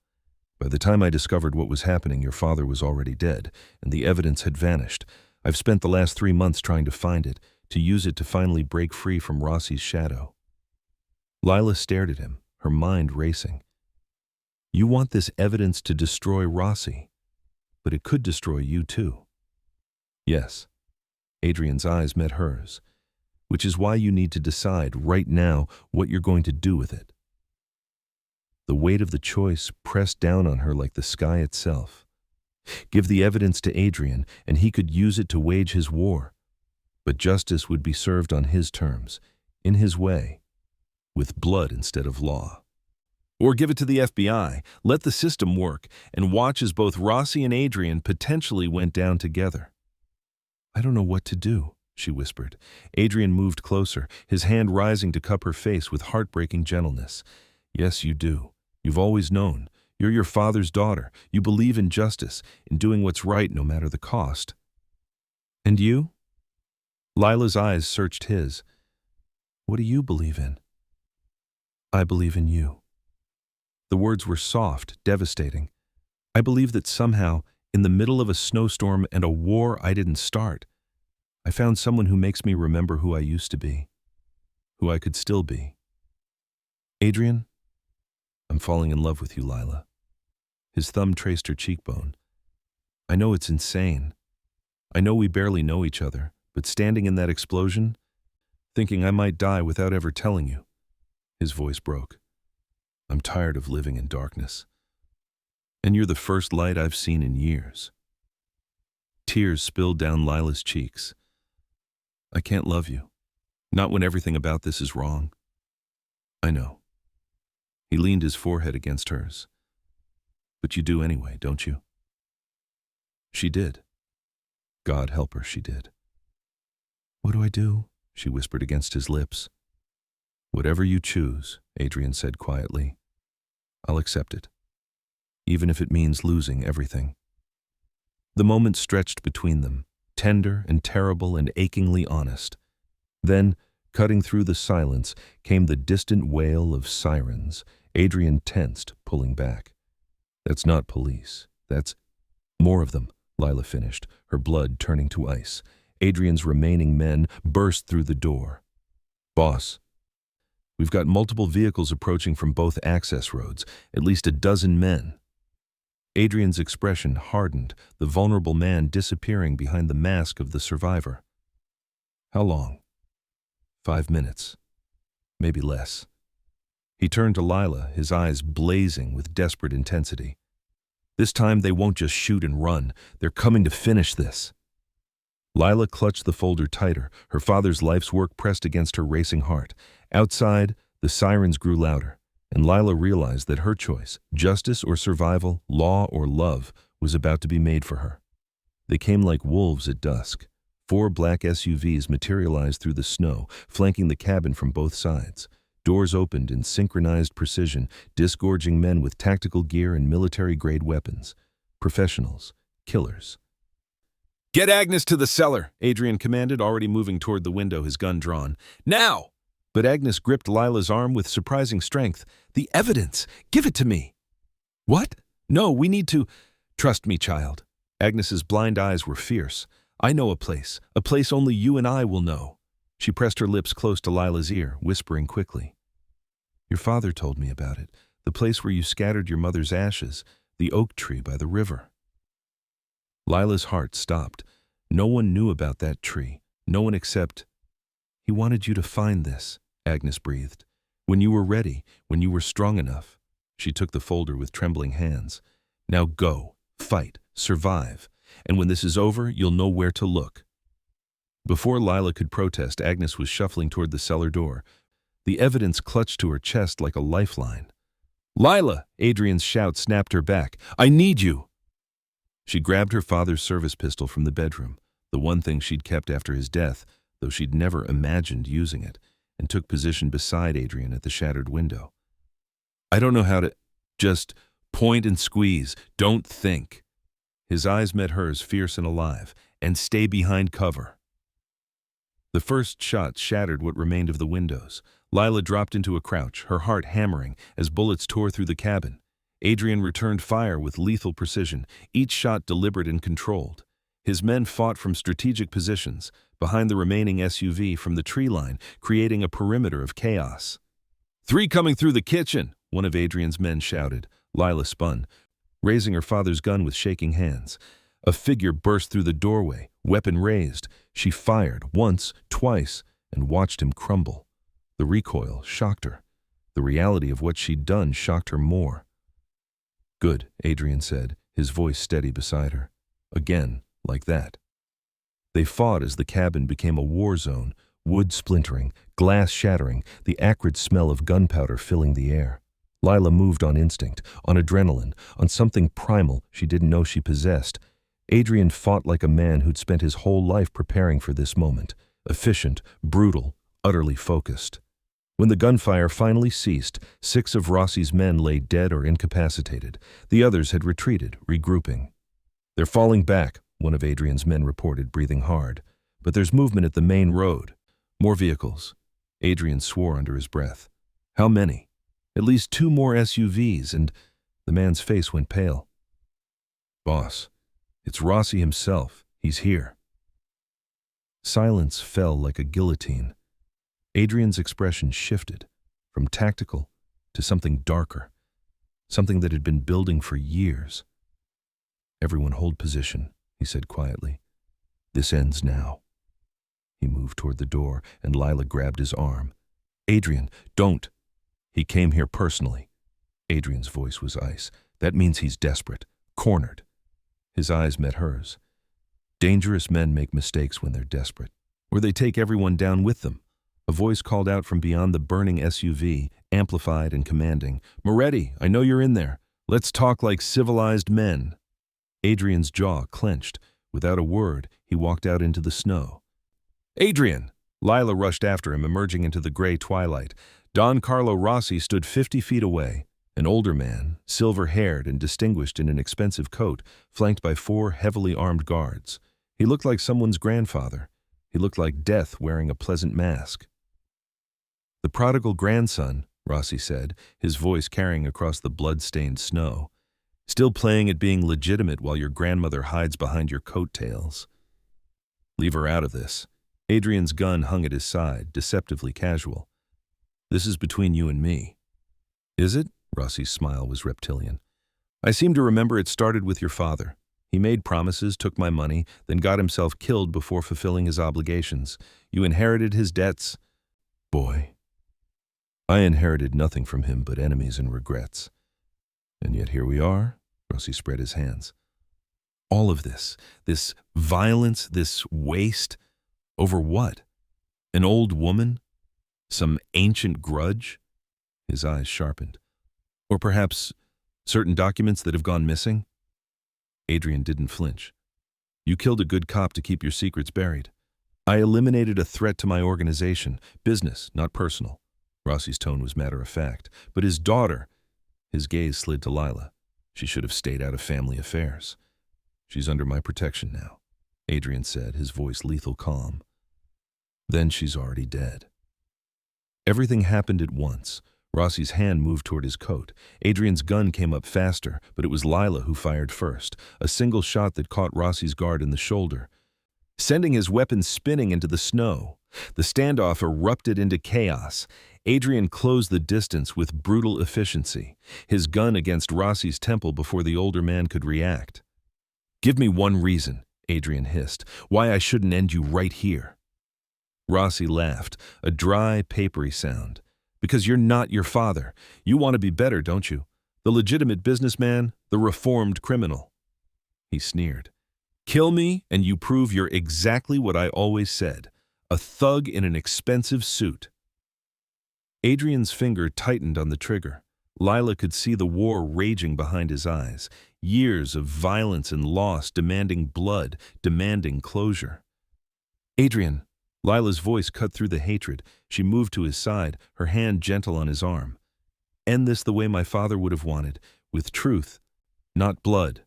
"By the time I discovered what was happening, your father was already dead, and the evidence had vanished. I've spent the last 3 months trying to find it, to use it to finally break free from Rossi's shadow." Lila stared at him, her mind racing. "You want this evidence to destroy Rossi, but it could destroy you too." "Yes." Adrian's eyes met hers. "Which is why you need to decide right now what you're going to do with it." The weight of the choice pressed down on her like the sky itself. Give the evidence to Adrian, and he could use it to wage his war. But justice would be served on his terms, in his way, with blood instead of law. Or give it to the FBI, let the system work, and watch as both Rossi and Adrian potentially went down together. "I don't know what to do," she whispered. Adrian moved closer, his hand rising to cup her face with heartbreaking gentleness. "Yes, you do. You've always known. You're your father's daughter. You believe in justice, in doing what's right no matter the cost." "And you?" Lila's eyes searched his. "What do you believe in?" "I believe in you." The words were soft, devastating. "I believe that somehow in the middle of a snowstorm and a war I didn't start. I found someone who makes me remember who I used to be, who I could still be. Adrian, I'm falling in love with you, Lila. His thumb traced her cheekbone. I know it's insane. I know we barely know each other, but standing in that explosion, thinking I might die without ever telling you. His voice broke. I'm tired of living in darkness. And you're the first light I've seen in years. Tears spilled down Lila's cheeks. I can't love you. Not when everything about this is wrong. I know. He leaned his forehead against hers. But you do anyway, don't you? She did. God help her, she did. What do I do? She whispered against his lips. Whatever you choose, Adrian said quietly. I'll accept it, even if it means losing everything. The moment stretched between them, tender and terrible and achingly honest. Then, cutting through the silence, came the distant wail of sirens. Adrian tensed, pulling back. That's not police. That's more of them, Lila finished, her blood turning to ice. Adrian's remaining men burst through the door. Boss, we've got multiple vehicles approaching from both access roads, at least a dozen men. Adrian's expression hardened, the vulnerable man disappearing behind the mask of the survivor. How long? 5 minutes. Maybe less. He turned to Lila, his eyes blazing with desperate intensity. This time they won't just shoot and run. They're coming to finish this. Lila clutched the folder tighter, her father's life's work pressed against her racing heart. Outside, the sirens grew louder, and Lila realized that her choice, justice or survival, law or love, was about to be made for her. They came like wolves at dusk. 4 black SUVs materialized through the snow, flanking the cabin from both sides. Doors opened in synchronized precision, disgorging men with tactical gear and military-grade weapons. Professionals, killers. Get Agnes to the cellar, Adrian commanded, already moving toward the window, his gun drawn. Now! But Agnes gripped Lila's arm with surprising strength. The evidence! Give it to me! What? No, we need to... Trust me, child. Agnes's blind eyes were fierce. I know a place only you and I will know. She pressed her lips close to Lila's ear, whispering quickly. Your father told me about it, the place where you scattered your mother's ashes, the oak tree by the river. Lila's heart stopped. No one knew about that tree, no one except... He wanted you to find this, Agnes breathed. When you were ready, when you were strong enough. She took the folder with trembling hands. Now go, fight, survive, and when this is over, you'll know where to look. Before Lila could protest, Agnes was shuffling toward the cellar door. The evidence clutched to her chest like a lifeline. Lila! Adrian's shout snapped her back. I need you! She grabbed her father's service pistol from the bedroom, the one thing she'd kept after his death, though she'd never imagined using it, and took position beside Adrian at the shattered window. I don't know how to... Just point and squeeze. Don't think. His eyes met hers, fierce and alive. And stay behind cover. The first shot shattered what remained of the windows. Lila dropped into a crouch, her heart hammering as bullets tore through the cabin. Adrian returned fire with lethal precision, each shot deliberate and controlled. His men fought from strategic positions, behind the remaining SUV from the tree line, creating a perimeter of chaos. 3 coming through the kitchen, one of Adrian's men shouted. Lila spun, raising her father's gun with shaking hands. A figure burst through the doorway, weapon raised. She fired once, twice, and watched him crumble. The recoil shocked her. The reality of what she'd done shocked her more. Good, Adrian said, his voice steady beside her. Again, like that. They fought as the cabin became a war zone, wood splintering, glass shattering, the acrid smell of gunpowder filling the air. Lila moved on instinct, on adrenaline, on something primal she didn't know she possessed. Adrian fought like a man who'd spent his whole life preparing for this moment, efficient, brutal, utterly focused. When the gunfire finally ceased, 6 of Rossi's men lay dead or incapacitated. The others had retreated, regrouping. They're falling back, one of Adrian's men reported, breathing hard. But there's movement at the main road. More vehicles. Adrian swore under his breath. How many? At least 2 more SUVs, and the man's face went pale. Boss, It's Rossi himself. He's here. Silence fell like a guillotine. Adrian's expression shifted from tactical to something darker, something that had been building for years. Everyone hold position, he said quietly. This ends now. He moved toward the door, and Lila grabbed his arm. Adrian, don't. He came here personally. Adrian's voice was ice. That means he's desperate, cornered. His eyes met hers. Dangerous men make mistakes when they're desperate, or they take everyone down with them. A voice called out from beyond the burning SUV, amplified and commanding. Moretti, I know you're in there. Let's talk like civilized men. Adrian's jaw clenched. Without a word, he walked out into the snow. Adrian! Lila rushed after him, emerging into the gray twilight. Don Carlo Rossi stood 50 feet away, an older man, silver-haired and distinguished in an expensive coat, flanked by 4 heavily armed guards. He looked like someone's grandfather. He looked like death wearing a pleasant mask. The prodigal grandson, Rossi said, his voice carrying across the blood-stained snow. Still playing at being legitimate while your grandmother hides behind your coattails. Leave her out of this. Adrian's gun hung at his side, deceptively casual. This is between you and me. Is it? Rossi's smile was reptilian. I seem to remember it started with your father. He made promises, took my money, then got himself killed before fulfilling his obligations. You inherited his debts. Boy. I inherited nothing from him but enemies and regrets. And yet here we are. Rossi spread his hands. All of this violence, this waste, over what? An old woman? Some ancient grudge? His eyes sharpened. Or perhaps certain documents that have gone missing? Adrian didn't flinch. You killed a good cop to keep your secrets buried. I eliminated a threat to my organization, business, not personal. Rossi's tone was matter-of-fact. But his daughter, his gaze slid to Lila. She should have stayed out of family affairs. She's under my protection now, Adrian said, his voice lethal calm. Then she's already dead. Everything happened at once. Rossi's hand moved toward his coat. Adrian's gun came up faster, but it was Lila who fired first, a single shot that caught Rossi's guard in the shoulder, sending his weapon spinning into the snow. The standoff erupted into chaos. Adrian closed the distance with brutal efficiency, his gun against Rossi's temple before the older man could react. Give me one reason, Adrian hissed, why I shouldn't end you right here. Rossi laughed, a dry, papery sound. Because you're not your father. You want to be better, don't you? The legitimate businessman, the reformed criminal. He sneered. Kill me, and you prove you're exactly what I always said, a thug in an expensive suit. Adrian's finger tightened on the trigger. Lila could see the war raging behind his eyes, years of violence and loss demanding blood, demanding closure. Adrian. Lila's voice cut through the hatred. She moved to his side, her hand gentle on his arm. End this the way my father would have wanted, with truth, not blood.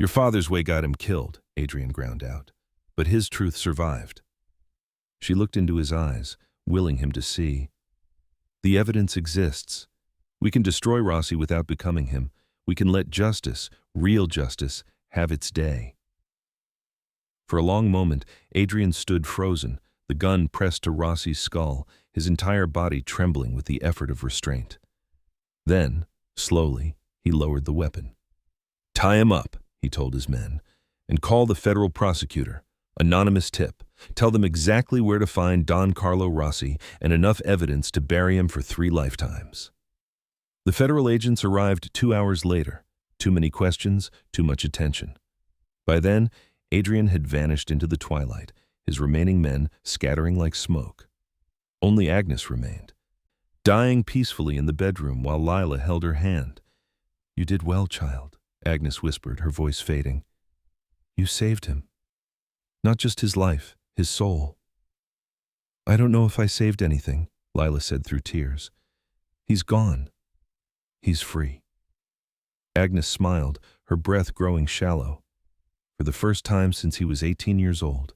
Your father's way got him killed, Adrian ground out, but his truth survived. She looked into his eyes, willing him to see. The evidence exists. We can destroy Rossi without becoming him. We can let justice, real justice, have its day. For a long moment, Adrian stood frozen, the gun pressed to Rossi's skull, his entire body trembling with the effort of restraint. Then, slowly, he lowered the weapon. Tie him up, he told his men, and call the federal prosecutor. Anonymous tip. Tell them exactly where to find Don Carlo Rossi and enough evidence to bury him for 3 lifetimes. The federal agents arrived 2 hours later. Too many questions, too much attention. By then, Adrian had vanished into the twilight, his remaining men scattering like smoke. Only Agnes remained, dying peacefully in the bedroom while Lila held her hand. You did well, child, Agnes whispered, her voice fading. You saved him. Not just his life, his soul. I don't know if I saved anything, Lila said through tears. He's gone. He's free. Agnes smiled, her breath growing shallow. For the first time since he was 18 years old,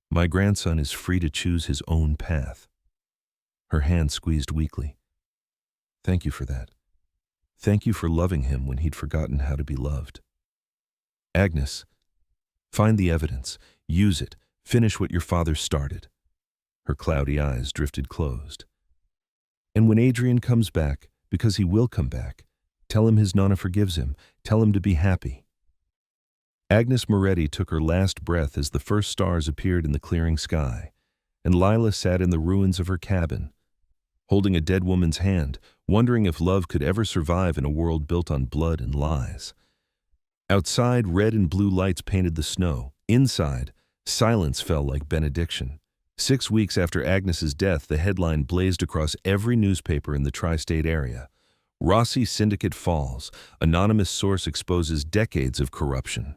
my grandson is free to choose his own path. Her hand squeezed weakly. Thank you for that. Thank you for loving him when he'd forgotten how to be loved. Agnes, find the evidence, use it, finish what your father started. Her cloudy eyes drifted closed. And when Adrian comes back, because he will come back, tell him his Nana forgives him, tell him to be happy. Agnes Moretti took her last breath as the first stars appeared in the clearing sky, and Lila sat in the ruins of her cabin, holding a dead woman's hand, wondering if love could ever survive in a world built on blood and lies. Outside, red and blue lights painted the snow. Inside, silence fell like benediction. 6 weeks after Agnes's death, the headline blazed across every newspaper in the tri-state area. Rossi Syndicate falls. Anonymous source exposes decades of corruption.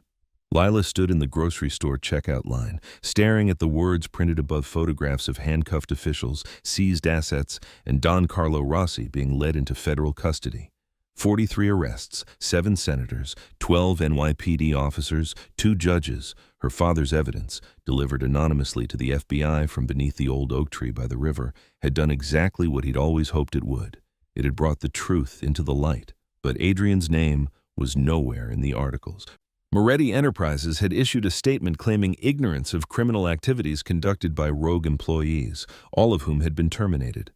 Lila stood in the grocery store checkout line, staring at the words printed above photographs of handcuffed officials, seized assets, and Don Carlo Rossi being led into federal custody. 43 arrests, 7 senators, 12 NYPD officers, 2 judges. Her father's evidence, delivered anonymously to the FBI from beneath the old oak tree by the river, had done exactly what he'd always hoped it would. It had brought the truth into the light. But Adrian's name was nowhere in the articles. Moretti Enterprises had issued a statement claiming ignorance of criminal activities conducted by rogue employees, all of whom had been terminated.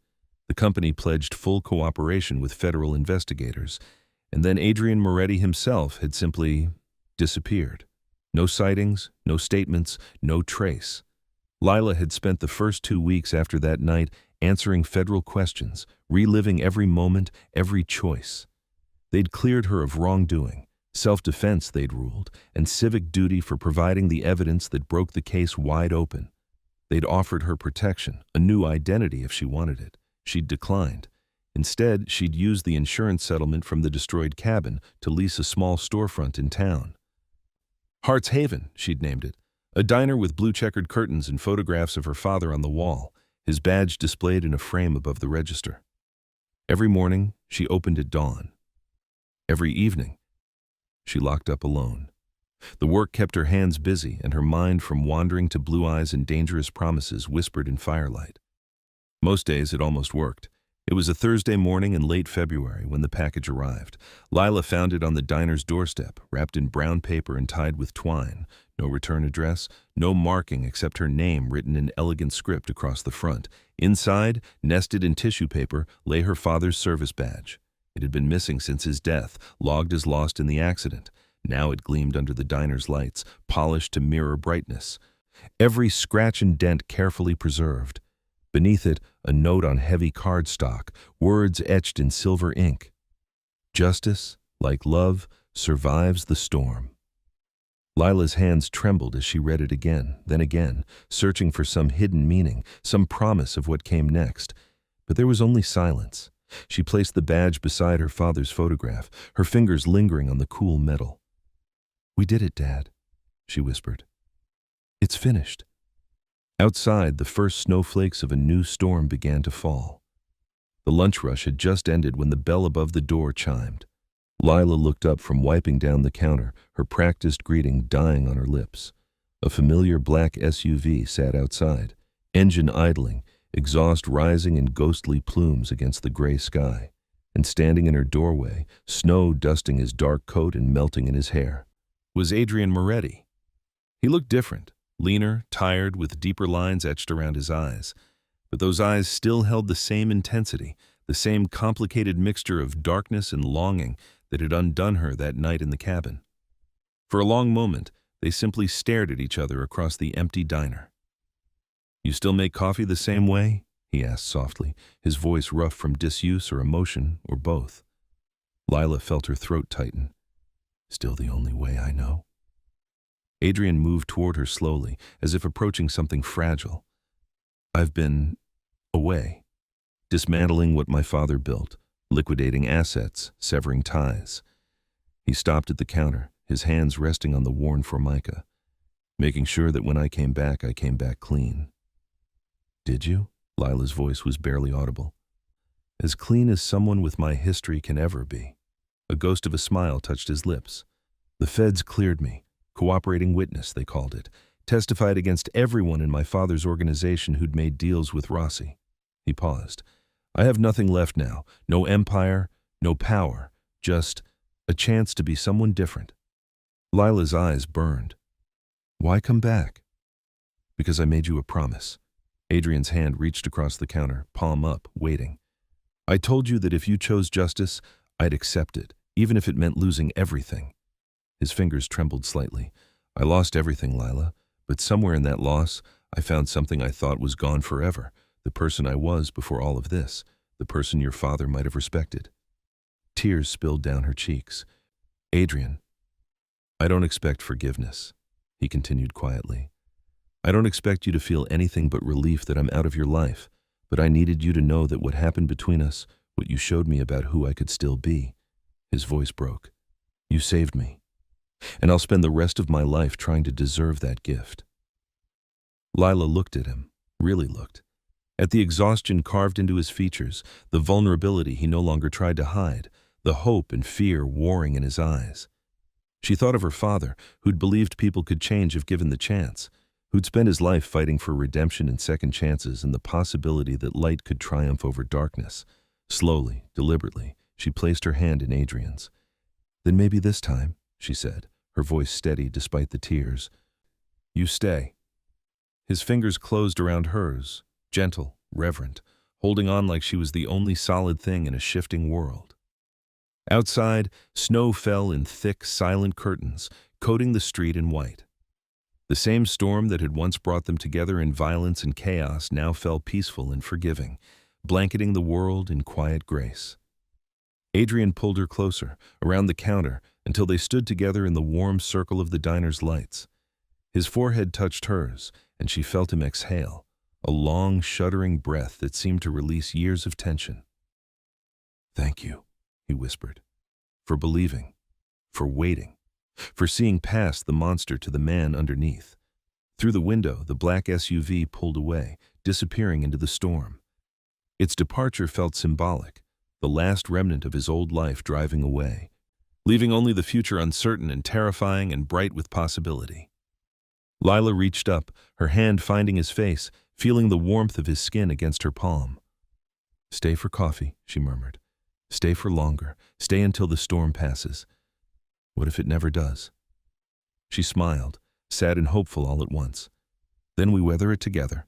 The company pledged full cooperation with federal investigators, and then Adrian Moretti himself had simply disappeared. No sightings, no statements, no trace. Lila had spent the first 2 weeks after that night answering federal questions, reliving every moment, every choice. They'd cleared her of wrongdoing. Self-defense, they'd ruled, and civic duty for providing the evidence that broke the case wide open. They'd offered her protection, a new identity if she wanted it. She'd declined. Instead, she'd used the insurance settlement from the destroyed cabin to lease a small storefront in town. Heart's Haven, she'd named it, a diner with blue-checkered curtains and photographs of her father on the wall, his badge displayed in a frame above the register. Every morning, she opened at dawn. Every evening, she locked up alone. The work kept her hands busy and her mind from wandering to blue eyes and dangerous promises whispered in firelight. Most days it almost worked. It was a Thursday morning in late February when the package arrived. Lila found it on the diner's doorstep, wrapped in brown paper and tied with twine. No return address, no marking except her name written in elegant script across the front. Inside, nested in tissue paper, lay her father's service badge. It had been missing since his death, logged as lost in the accident. Now it gleamed under the diner's lights, polished to mirror brightness. Every scratch and dent carefully preserved. Beneath it, a note on heavy cardstock, words etched in silver ink. Justice, like love, survives the storm. Lila's hands trembled as she read it again, then again, searching for some hidden meaning, some promise of what came next. But there was only silence. She placed the badge beside her father's photograph, her fingers lingering on the cool metal. "We did it, Dad," she whispered. "It's finished." Outside, the first snowflakes of a new storm began to fall. The lunch rush had just ended when the bell above the door chimed. Lila looked up from wiping down the counter, her practiced greeting dying on her lips. A familiar black SUV sat outside, engine idling, exhaust rising in ghostly plumes against the gray sky, and standing in her doorway, snow dusting his dark coat and melting in his hair, was Adrian Moretti. He looked different, leaner, tired, with deeper lines etched around his eyes. But those eyes still held the same intensity, the same complicated mixture of darkness and longing that had undone her that night in the cabin. For a long moment, they simply stared at each other across the empty diner. "You still make coffee the same way?" he asked softly, his voice rough from disuse or emotion, or both. Lila felt her throat tighten. "Still the only way I know." Adrian moved toward her slowly, as if approaching something fragile. "I've been away, dismantling what my father built, liquidating assets, severing ties." He stopped at the counter, his hands resting on the worn formica, making sure that when I came back clean. "Did you?" Lila's voice was barely audible. "As clean as someone with my history can ever be." A ghost of a smile touched his lips. "The feds cleared me. Cooperating witness, they called it. Testified against everyone in my father's organization who'd made deals with Rossi." He paused. "I have nothing left now. No empire, no power. Just a chance to be someone different." Lila's eyes burned. Why come back? Because I made you a promise. Adrian's hand reached across the counter, palm up, waiting. I told you that if you chose justice, I'd accept it, even if it meant losing everything. His fingers trembled slightly. I lost everything, Lila, but somewhere in that loss, I found something I thought was gone forever, the person I was before all of this, the person your father might have respected. Tears spilled down her cheeks. Adrian, I don't expect forgiveness, he continued quietly. I don't expect you to feel anything but relief that I'm out of your life, but I needed you to know that what happened between us, what you showed me about who I could still be. His voice broke. You saved me, and I'll spend the rest of my life trying to deserve that gift. Lila looked at him, really looked, at the exhaustion carved into his features, the vulnerability he no longer tried to hide, the hope and fear warring in his eyes. She thought of her father, who'd believed people could change if given the chance, who'd spent his life fighting for redemption and second chances and the possibility that light could triumph over darkness. Slowly, deliberately, she placed her hand in Adrian's. Then maybe this time, she said, her voice steady despite the tears. You stay. His fingers closed around hers, gentle, reverent, holding on like she was the only solid thing in a shifting world. Outside, snow fell in thick, silent curtains, coating the street in white. The same storm that had once brought them together in violence and chaos now fell peaceful and forgiving, blanketing the world in quiet grace. Adrian pulled her closer, around the counter, until they stood together in the warm circle of the diner's lights. His forehead touched hers, and she felt him exhale, a long, shuddering breath that seemed to release years of tension. Thank you, he whispered, for believing, for waiting, for seeing past the monster to the man underneath. Through the window, the black SUV pulled away, disappearing into the storm. Its departure felt symbolic, the last remnant of his old life driving away, leaving only the future uncertain and terrifying and bright with possibility. Lila reached up, her hand finding his face, feeling the warmth of his skin against her palm. Stay for coffee, she murmured. Stay for longer. Stay until the storm passes. What if it never does? She smiled, sad and hopeful all at once. Then we weather it together.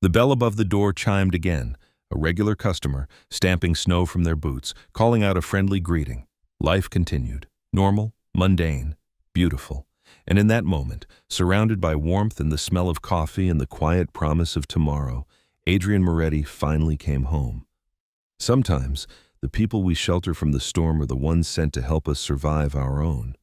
The bell above the door chimed again, a regular customer, stamping snow from their boots, calling out a friendly greeting. Life continued, normal, mundane, beautiful. And in that moment, surrounded by warmth and the smell of coffee and the quiet promise of tomorrow, Adrian Moretti finally came home. Sometimes, the people we shelter from the storm are the ones sent to help us survive our own.